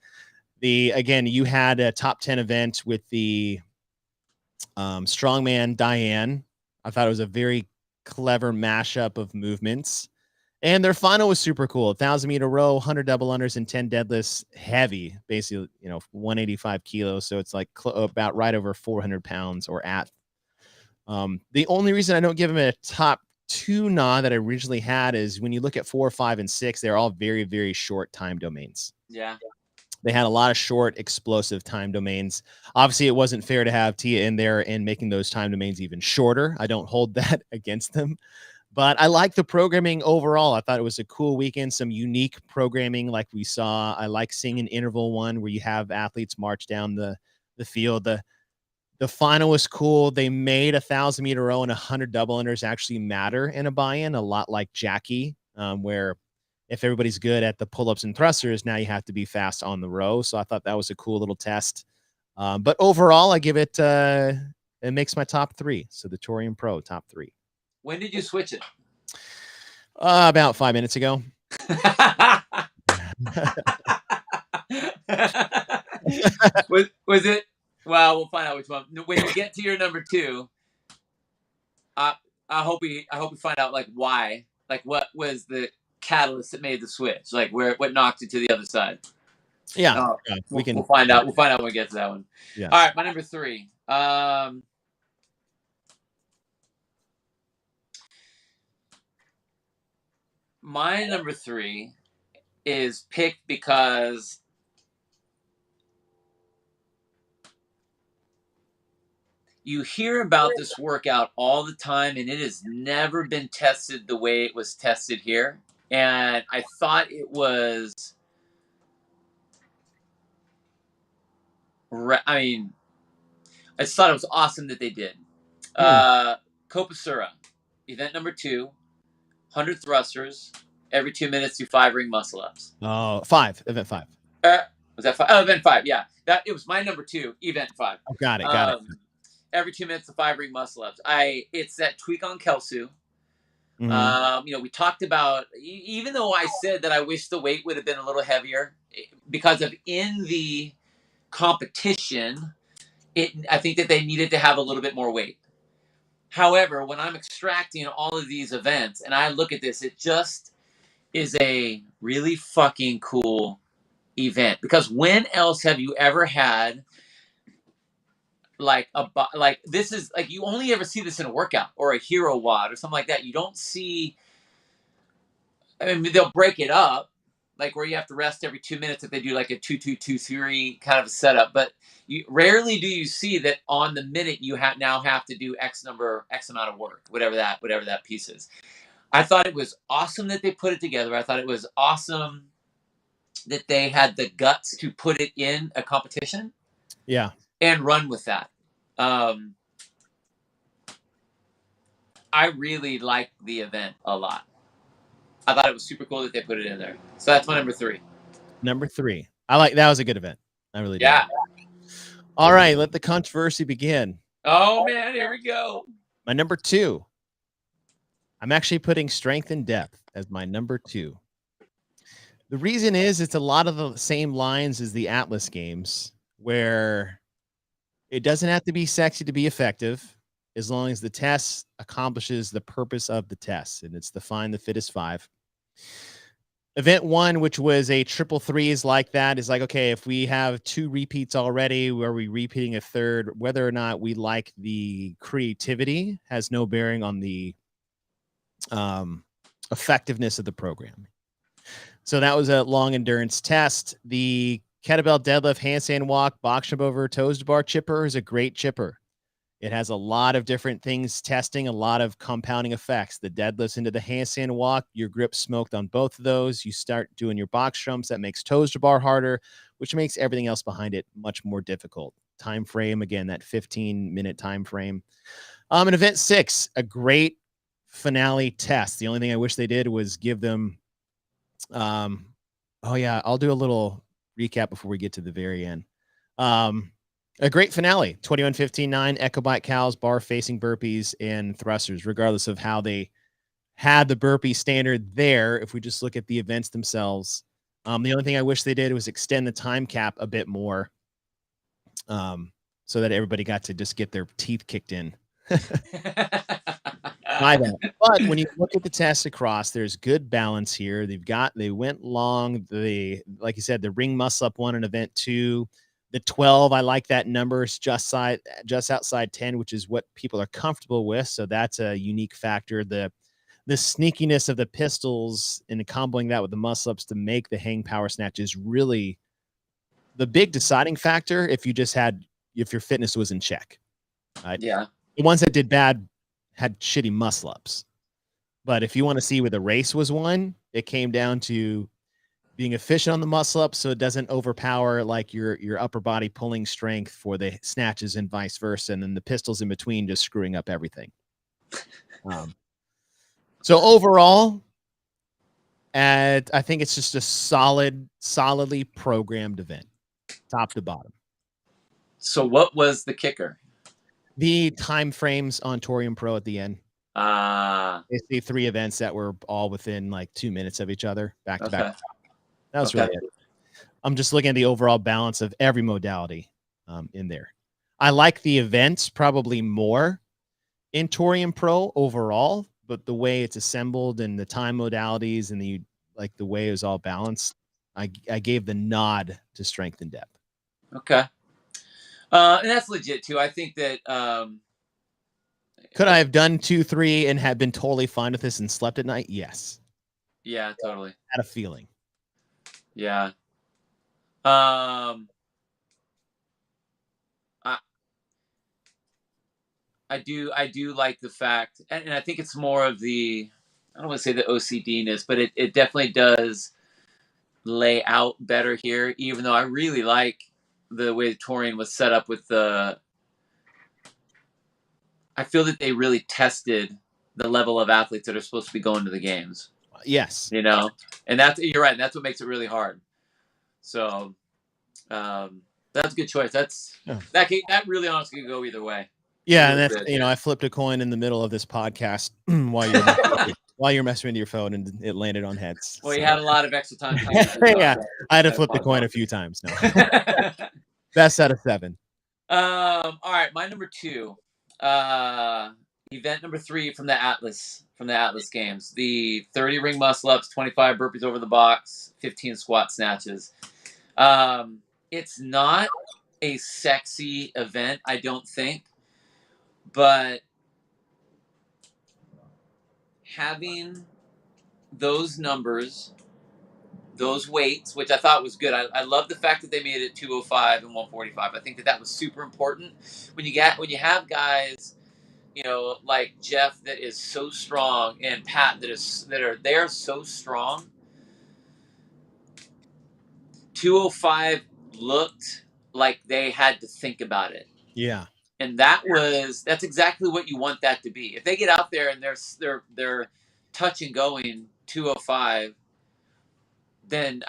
Again, you had a top 10 event with the strongman Diane. I thought it was a very clever mashup of movements. And their final was super cool. 1,000-meter row, 100 double unders, and 10 deadlifts, heavy, basically, 185 kilos. So it's like about right over 400 pounds or at. The only reason I don't give him a top 2 nod that I originally had is when you look at 4, 5, and 6, they're all very, very short time domains. Yeah. They had a lot of short, explosive time domains. Obviously, it wasn't fair to have Tia in there and making those time domains even shorter. I don't hold that against them. But I like the programming overall. I thought it was a cool weekend, some unique programming like we saw. I like seeing an interval one where you have athletes march down the field. The final was cool. They made 1,000-meter row and 100 double unders actually matter in a buy-in, a lot like Jackie, where if everybody's good at the pull-ups and thrusters, now you have to be fast on the row. So I thought that was a cool little test. But overall, I give it, it makes my top 3. So the Torian Pro, top 3. When did you switch it? About 5 minutes ago. was it? Well, we'll find out which one. When you get to your number 2, I hope we find out like why, like what was the catalyst that made the switch, like what knocked it to the other side. Yeah, we'll find out. We'll find out when we get to that one. Yeah. All right, my number 3. My number 3 is picked because you hear about this workout all the time, and it has never been tested the way it was tested here. And I thought it was, I just thought it was awesome that they did. Kopasura, event number 2, 100 thrusters, every 2 minutes do 5 ring muscle ups. Oh, 5, event 5. Was that 5? Oh, event 5, yeah. It was my number 2, event 5. Oh, got it. Every 2 minutes, the 5 ring muscle ups. It's that tweak on Kelsu. Mm-hmm. We talked about, even though I said that I wish the weight would have been a little heavier because of in the competition, I think that they needed to have a little bit more weight. However, when I'm extracting all of these events and I look at this, it just is a really fucking cool event. Because when else have you ever had like this is like, you only ever see this in a workout or a hero WOD or something like that. You don't see, I mean, they'll break it up like where you have to rest every 2 minutes if they do like a 2-2-2-3 kind of a setup. But rarely do you see that on the minute you now have to do X amount of work, whatever that piece is. I thought it was awesome that they put it together. I thought it was awesome that they had the guts to put it in a competition. Yeah. And run with that. I really liked the event a lot. I thought it was super cool that they put it in there. So that's my number 3. Number 3. That was a good event. I really did. Yeah. All right, let the controversy begin. Oh man, here we go. My number 2. I'm actually putting strength and depth as my number 2. The reason is it's a lot of the same lines as the Atlas games, where it doesn't have to be sexy to be effective, as long as the test accomplishes the purpose of the test, and it's to find the fittest 5. Event 1, which was a triple threes like that, is like, okay, if we have 2 repeats already, are we repeating a third? Whether or not we like the creativity has no bearing on the effectiveness of the program. So that was a long endurance test. The kettlebell deadlift, handstand walk, box jump over, toes to bar chipper is a great chipper. It has a lot of different things testing, a lot of compounding effects. The deadlifts into the handstand walk, your grip smoked on both of those. You start doing your box jumps, that makes toes to bar harder, which makes everything else behind it much more difficult. Time frame, again, that 15-minute time frame. And event 6, a great finale test. The only thing I wish they did was give them oh yeah, I'll do a little recap before we get to the very end. A great finale, 21, 15, 9, Echo Bike cows, bar facing burpees, and thrusters, regardless of how they had the burpee standard there. If we just look at the events themselves, the only thing I wish they did was extend the time cap a bit more, so that everybody got to just get their teeth kicked in. By that. But when you look at the test across, there's good balance here. They went long. Like you said, the ring muscle up 1 in event 2. The 12, I like that number. It's just outside 10, which is what people are comfortable with. So that's a unique factor. The sneakiness of the pistols and comboing that with the muscle ups to make the hang power snatch is really the big deciding factor if your fitness was in check. Right? Yeah. The ones that did bad had shitty muscle ups. But if you want to see where the race was won, it came down to being efficient on the muscle up so it doesn't overpower like your upper body pulling strength for the snatches and vice versa, and then the pistols in between just screwing up everything. So overall, I think it's just a solidly programmed event, top to bottom. So what was the kicker? The time frames on Torium Pro at the end. Basically 3 events that were all within like 2 minutes of each other, back to back. That was really it. I'm just looking at the overall balance of every modality in there. I like the events probably more in Torium Pro overall, but the way it's assembled and the time modalities and the way it was all balanced, I gave the nod to strength and depth. Okay. And that's legit too. I think that could I have done 2, 3 and had been totally fine with this and slept at night? Yes. Yeah, totally. Had a feeling. Yeah. I do like the fact, and I think it's more of the, I don't want to say the OCD-ness, but it definitely does lay out better here, even though I really like the way the Torian was set up with I feel that they really tested the level of athletes that are supposed to be going to the games. Yes. And you're right. That's what makes it really hard. So that's a good choice. That really honestly could go either way. Yeah, and that's, I flipped a coin in the middle of this podcast while you're messing with your phone, and it landed on heads. Well, you had a lot of extra time. Yeah, I had to flip the coin a few times. No. Best out of 7. All right, my number 2, event number 3 from the Atlas games, the 30 ring muscle ups, 25 burpees over the box, 15 squat snatches. It's not a sexy event, I don't think. But having those numbers, those weights, which I thought was good. I love the fact that they made it 205 and 145. I think that was super important. When you have guys, like Jeff that is so strong and Pat they're so strong. 205 looked like they had to think about it. Yeah. And that's exactly what you want that to be. If they get out there and they're touch and going 205, then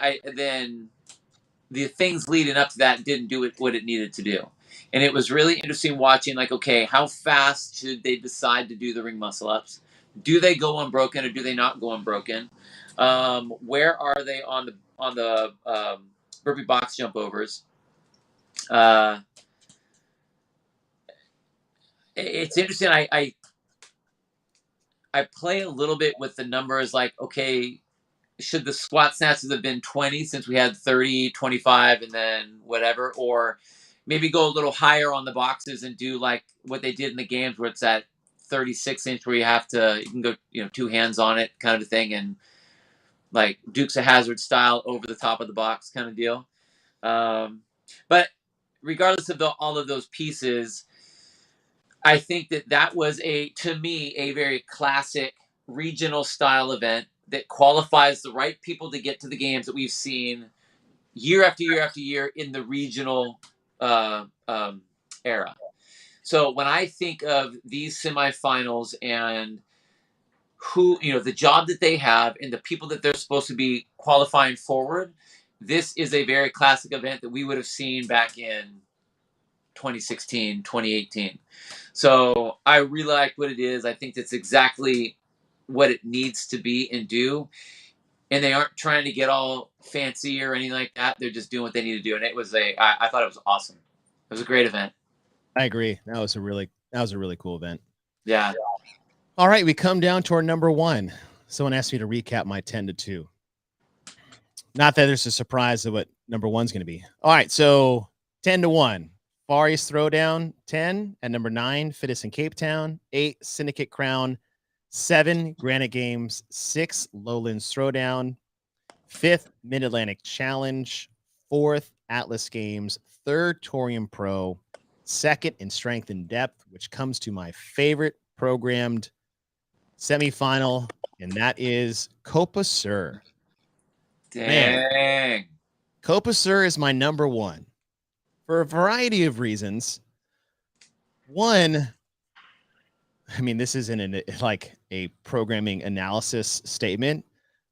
the things leading up to that didn't do what it needed to do. And it was really interesting watching, like, okay, how fast should they decide to do the ring muscle ups? Do they go unbroken or do they not go unbroken? Where are they on burpee box jump overs. It's interesting. I play a little bit with the numbers, like, okay, should the squat snatches have been 20 since we had 30, 25, and then whatever, or maybe go a little higher on the boxes and do like what they did in the games where it's at 36-inch where you can go, two hands on it kind of a thing, and like Dukes of Hazzard style over the top of the box kind of deal. But regardless of all of those pieces, I think that was to me a very classic regional style event that qualifies the right people to get to the games that we've seen year after year after year in the regional era. So when I think of these semifinals and who, the job that they have and the people that they're supposed to be qualifying forward, this is a very classic event that we would have seen back in 2016, 2018. So I really like what it is. I think that's exactly what it needs to be and do. And they aren't trying to get all fancy or anything like that. They're just doing what they need to do. And I thought it was awesome. It was a great event. I agree. That was a really cool event. Yeah. All right, we come down to our number one. Someone asked me to recap my 10-2. Not that there's a surprise of what number one's going to be. All right, so 10-1. Far East Throwdown, 10. At number 9, Fittest in Cape Town. 8, Syndicate Crown. 7, Granite Games. 6, Lowlands Throwdown. 5th, Mid-Atlantic Challenge. 4th, Atlas Games. 3rd, Torium Pro. 2nd, in Strength and Depth, which comes to my favorite programmed semifinal, and that is Copa Sur. Dang. Man, Copa Sur is my number one for a variety of reasons. One, I mean, this isn't like a programming analysis statement,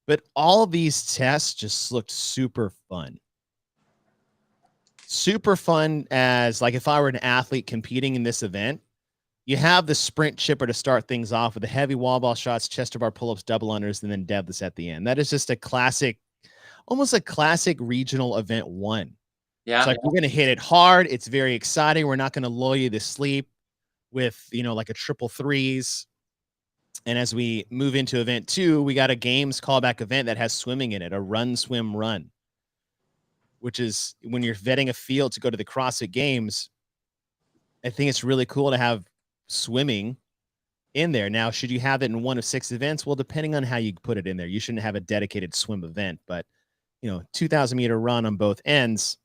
but all of these tests just looked super fun. Super fun as like if I were an athlete competing in this event. You have the sprint chipper to start things off with the heavy wall ball shots, chest to bar pull-ups, double unders, and then deadlifts at the end. That is just a classic, almost a classic regional event one. Yeah. It's like we're going to hit it hard. It's very exciting. We're not going to lull you to sleep with, like a triple threes. And as we move into event 2, we got a games callback event that has swimming in it, a run, swim, run, which is when you're vetting a field to go to the CrossFit Games. I think it's really cool to have swimming in there. Now, should you have it in one of 6 events? Well, depending on how you put it in there, you shouldn't have a dedicated swim event, but 2,000 meter run on both ends.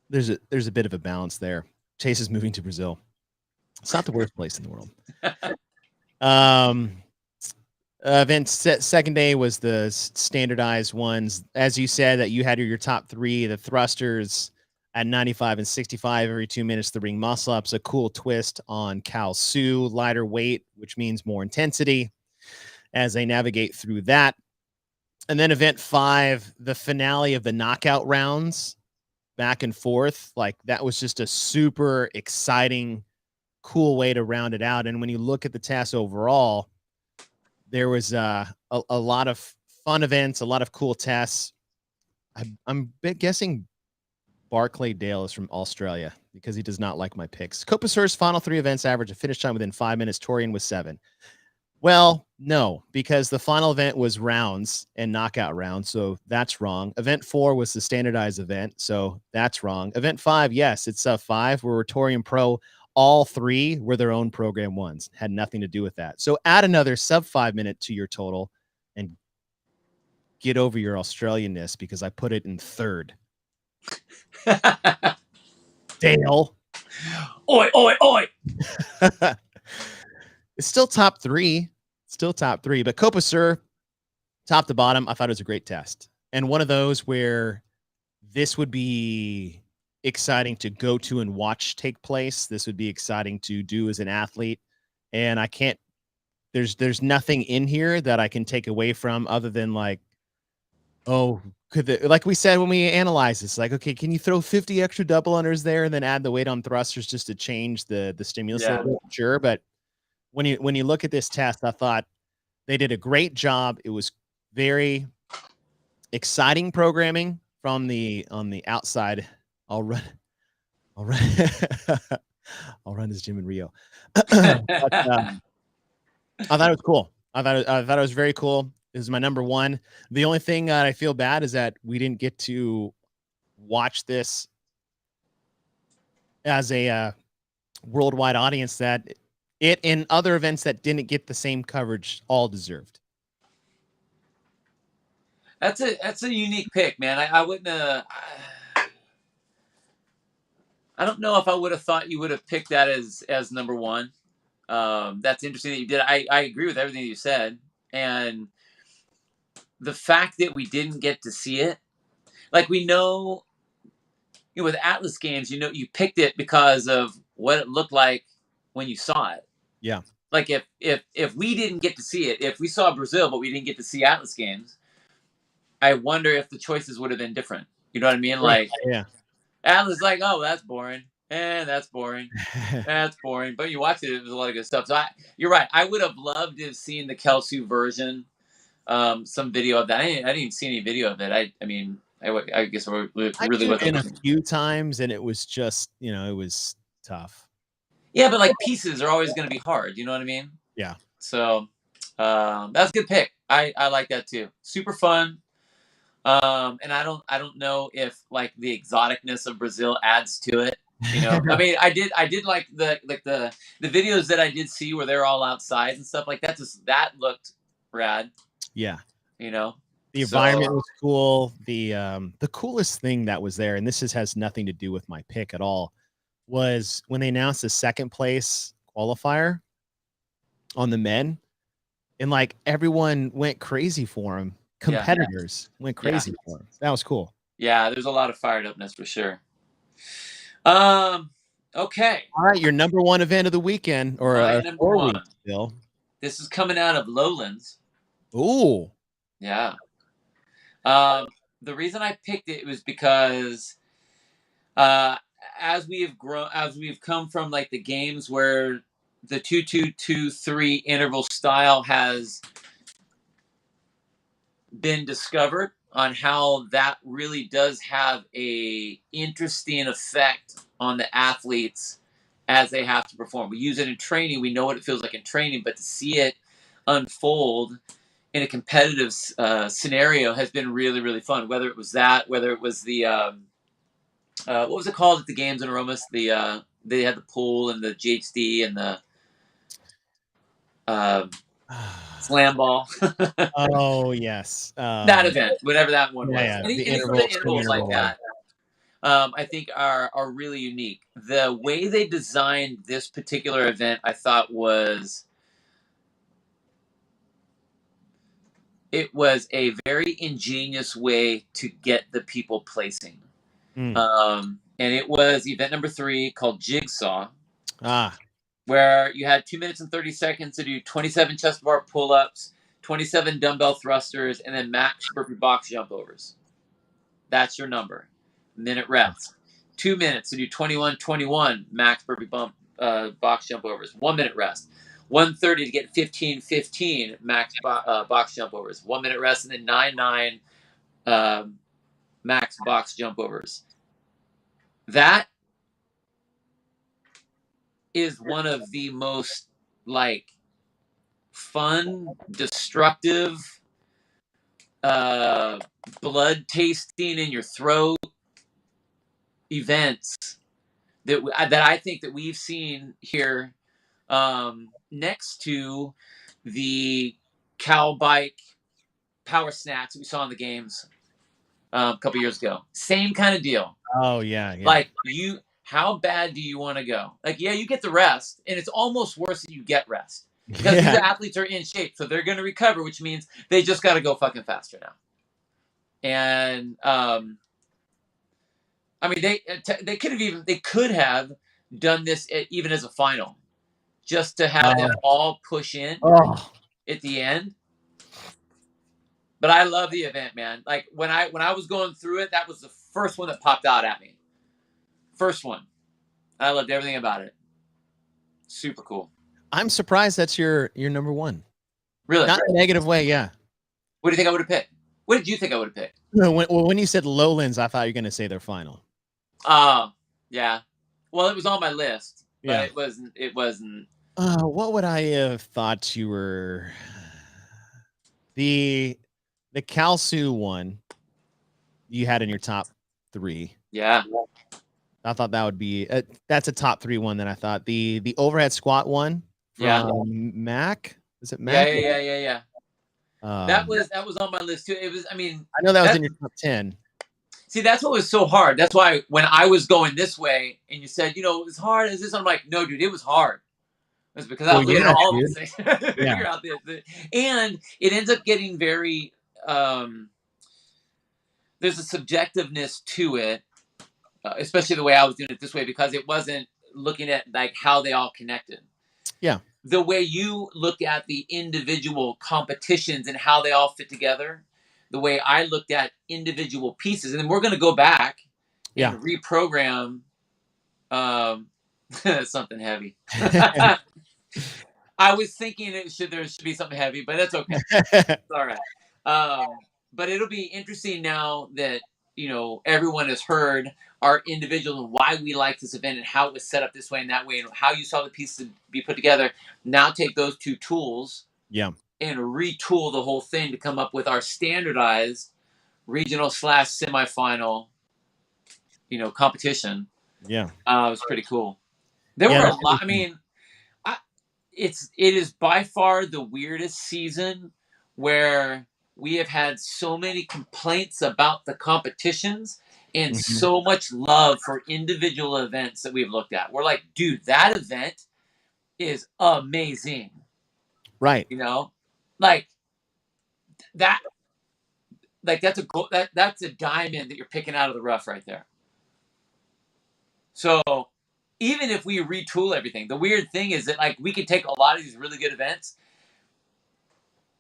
There's a bit of a balance there. Chase is moving to Brazil. It's not the worst place in the world. Event second day was the standardized ones. As you said, that you had your top 3, the thrusters at 95 and 65 every 2 minutes, the ring muscle ups, a cool twist on Cal Su, lighter weight, which means more intensity as they navigate through that. And then event 5, the finale of the knockout rounds, back and forth. Like that was just a super exciting, cool way to round it out. And when you look at the test overall, there was a lot of fun events, a lot of cool tests. I'm guessing Barclay Dale is from Australia because he does not like my picks. Copa Sur's final 3 events average a finish time within 5 minutes. Torian was 7. Well, no, because the final event was rounds and knockout rounds, so that's wrong. Event 4 was the standardized event, so that's wrong. Event 5, yes, it's sub 5. Where Torian Pro, all 3 were their own program ones. Had nothing to do with that. So add another sub 5 minute to your total and get over your Australianness because I put it in 3rd. Dale. Oi, oi, oi. It's still top 3. Still top 3. But Copa Sur, top to bottom, I thought it was a great test. And one of those where this would be exciting to go to and watch take place. This would be exciting to do as an athlete. And I can't, there's nothing in here that I can take away from other than like, oh, like we said when we analyze this, like, okay, can you throw 50 extra double unders there and then add the weight on thrusters just to change the stimulus a little bit? Sure. But when you look at this test, I thought they did a great job. It was very exciting programming from on the outside. I'll run, I'll run, I'll run as Jim and Rio. But, I thought it was cool. I thought it was very cool. This is my number one. The only thing that I feel bad is that we didn't get to watch this as a worldwide audience that it in other events that didn't get the same coverage all deserved. That's a unique pick, man. I wouldn't I don't know if I would have thought you would have picked that as number one. That's interesting that you did. I agree with everything you said, and the fact that we didn't get to see it, like we know, with Atlas Games, you picked it because of what it looked like when you saw it. Yeah. Like if we didn't get to see it, if we saw Brazil but we didn't get to see Atlas Games, I wonder if the choices would have been different. You know what I mean? Like, yeah. Atlas like, oh, that's boring. That's boring. That's boring. But you watch it, it was a lot of good stuff. So you're right. I would have loved to have seen the Kelsu version, some video of that. I didn't even see any video of it. I mean, I guess we're really wasn't a few times, and it was just, it was tough. Yeah, but like pieces are always going to be hard. You know what I mean? Yeah. So that's a good pick. I like that too. Super fun. And I don't know if like the exoticness of Brazil adds to it. I mean, I did like the videos that I did see where they're all outside and stuff like that. That looked rad. Yeah. The environment was cool. The coolest thing that was there, and this has nothing to do with my pick at all, was when they announced the second place qualifier on the men, and like everyone went crazy for him. Competitors went crazy for him. That was cool. Yeah, there's a lot of fired upness for sure. Okay. All right, your number one event of the weekend, or number one. Bill. This is coming out of Lowlands. Ooh. Yeah. The reason I picked it was because as we've come from like the games where the 2-2-2-3 interval style has been discovered on how that really does have a interesting effect on the athletes as they have to perform. We use it in training. We know what it feels like in training, but to see it unfold in a competitive scenario has been really, really fun. Whether it was the what was it called at the games in Aromas? They had the pool and the GHD and the slam ball. Oh yes, that event, whatever that one was. Yeah, Any sort of intervals like that, I think are really unique. The way they designed this particular event, I thought was a very ingenious way to get the people placing. And it was event number 3 called Jigsaw. Where you had 2 minutes and 30 seconds to do 27 chest bar pull-ups, 27 dumbbell thrusters, and then max burpee box jump overs. That's your number. Minute reps. 2 minutes to do 21 max burpee box jump overs. 1 minute rest. 1:30 to get 15 max box jump overs. 1 minute rest, and then 9 max box jump overs. That is one of the most like fun, destructive, blood tasting in your throat events that I think that we've seen here, next to the cow bike power snatch that we saw in the games a couple years ago. Same kind of deal. Oh yeah. Like how bad do you want to go? Like, yeah, you get the rest, and it's almost worse that you get rest because these athletes are in shape, so they're going to recover, which means they just got to go fucking faster now. And I mean, they could have done this even as a final, just to have them all push in at the end. But I love the event, man. Like when I was going through it, that was the first one that popped out at me. First one. I loved everything about it. Super cool. I'm surprised that's your number one. Really? Not in a negative way, yeah. What do you think I would have picked? What did you think I would have picked? When you said Lowlands, I thought you were going to say their final. Yeah. Well, it was on my list, but Yeah. it wasn't. It wasn't. What would I have thought you were? The Kalsu one you had in your top 3. Yeah. I thought that would be that's a top 3 one that I thought. The overhead squat one from Mac. Is it Mac? Yeah. That was on my list too. It was. I mean, I know that was in your top 10. See, that's what was so hard. That's why when I was going this way and you said, it was hard. Is this? I'm like, no, dude, it was hard. It's because I was looking at all of these things. Figure out and it ends up getting very. There's a subjectiveness to it, especially the way I was doing it this way, because it wasn't looking at like how they all connected. Yeah. The way you look at the individual competitions and how they all fit together, the way I looked at individual pieces, and then we're going to go back and reprogram something heavy. I was thinking there should be something heavy, but that's okay. It's all right. But it'll be interesting now that everyone has heard our individuals and why we like this event and how it was set up this way and that way and how you saw the pieces be put together. Now take those 2 tools, and retool the whole thing to come up with our standardized regional / semifinal, competition. Yeah, it was pretty cool. There were a lot. I mean, it is by far the weirdest season where we have had so many complaints about the competitions and so much love for individual events that we've looked at. We're like, dude, that event is amazing. Right. Like that. Like that's a diamond that you're picking out of the rough right there. So even if we retool everything, the weird thing is that like we could take a lot of these really good events.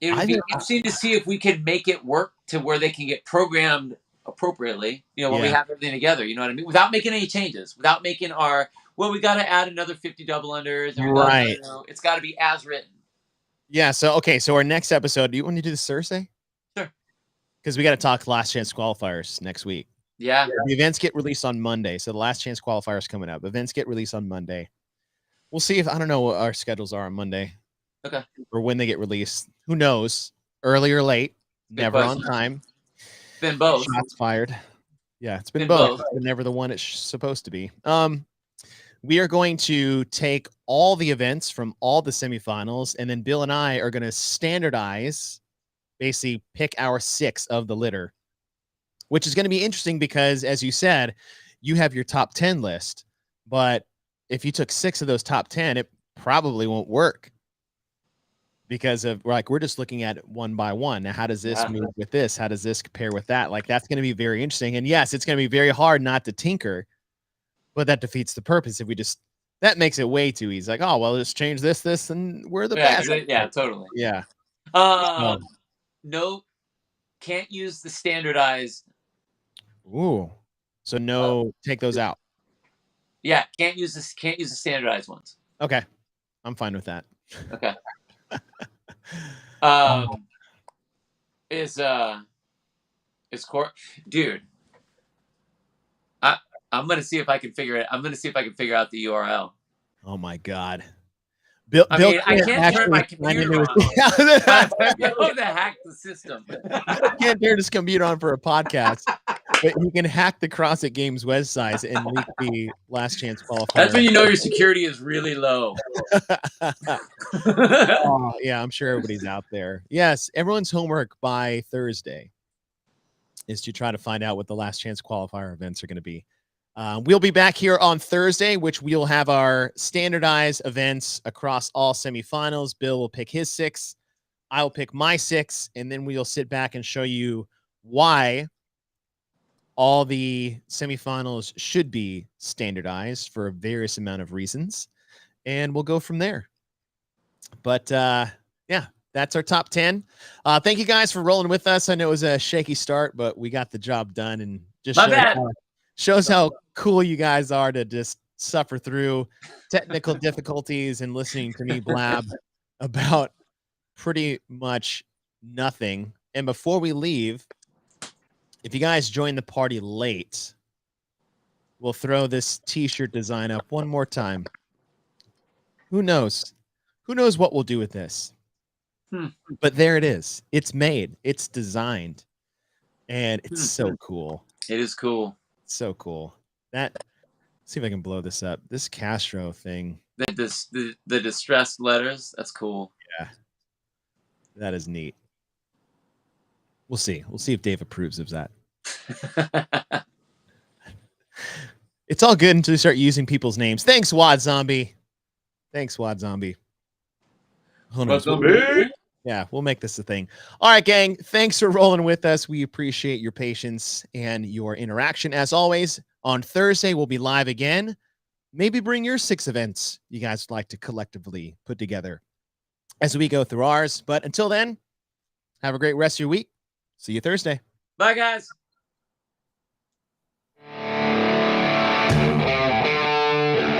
It would be interesting to see if we can make it work to where they can get programmed appropriately, when we have everything together, you know what I mean? Without making any changes, without making we got to add another 50 double unders. And it's got to be as written. Yeah. So our next episode, do you want to do this Thursday? Sure. Because we got to talk last chance qualifiers next week. Yeah. The events get released on Monday. So the last chance qualifiers coming up. Events get released on Monday. We'll see if I don't know what our schedules are on Monday. Okay. Or when they get released. Who knows? Early or late. Never on time. Been both. Shots fired. Yeah, it's been both. But never the one it's supposed to be. We are going to take all the events from all the semifinals, and then Bill and I are going to standardize, basically pick our 6 of the litter, which is going to be interesting because, as you said, you have your top 10 list, but if you took 6 of those top 10, it probably won't work because of we're just looking at it one by one. Now, how does this move with this? How does this compare with that? Like, that's going to be very interesting. And yes, it's going to be very hard not to tinker, but that defeats the purpose. If we that makes it way too easy. Like, oh, well, let's change this, and we're the best. Yeah, totally. Yeah. No, can't use the standardized. Ooh. So no, take those out. Yeah, can't use the standardized ones. Okay. I'm fine with that. Okay. Dude, I'm gonna see if I can figure it. I'm gonna see if I can figure out the URL. Oh my God. I can't turn my computer on. I know to hack the system. I can't turn his computer on for a podcast, but he can hack the CrossFit Games website and leak the last chance qualifier. That's when you know your security is really low. Yeah, I'm sure everybody's out there. Yes, everyone's homework by Thursday is to try to find out what the last chance qualifier events are going to be. We'll be back here on Thursday, which we'll have our standardized events across all semifinals. Bill will pick his 6. I'll pick my 6, and then we'll sit back and show you why all the semifinals should be standardized for a various amount of reasons, and we'll go from there. But yeah, that's our top 10. Thank you guys for rolling with us. I know it was a shaky start, but we got the job done, and just shows how cool you guys are to just suffer through technical difficulties and listening to me blab about pretty much nothing. And before we leave, If you guys join the party late, we'll throw this t-shirt design up one more time. Who knows? Who knows what we'll do with this? But there it is. It's made. It's designed. And it's so cool. It is cool. So cool. Let's see if I can blow this up. This Castro thing. The distressed letters. That's cool. Yeah. That is neat. We'll see. We'll see if Dave approves of that. It's all good until you start using people's names. Thanks, Wad Zombie. Thanks, Wad Zombie. Wad Zombie. Yeah, we'll make this a thing. All right, gang. Thanks for rolling with us. We appreciate your patience and your interaction. As always, on Thursday, we'll be live again. Maybe bring your 6 events you guys would like to collectively put together as we go through ours. But until then, have a great rest of your week. See you Thursday. Bye, guys.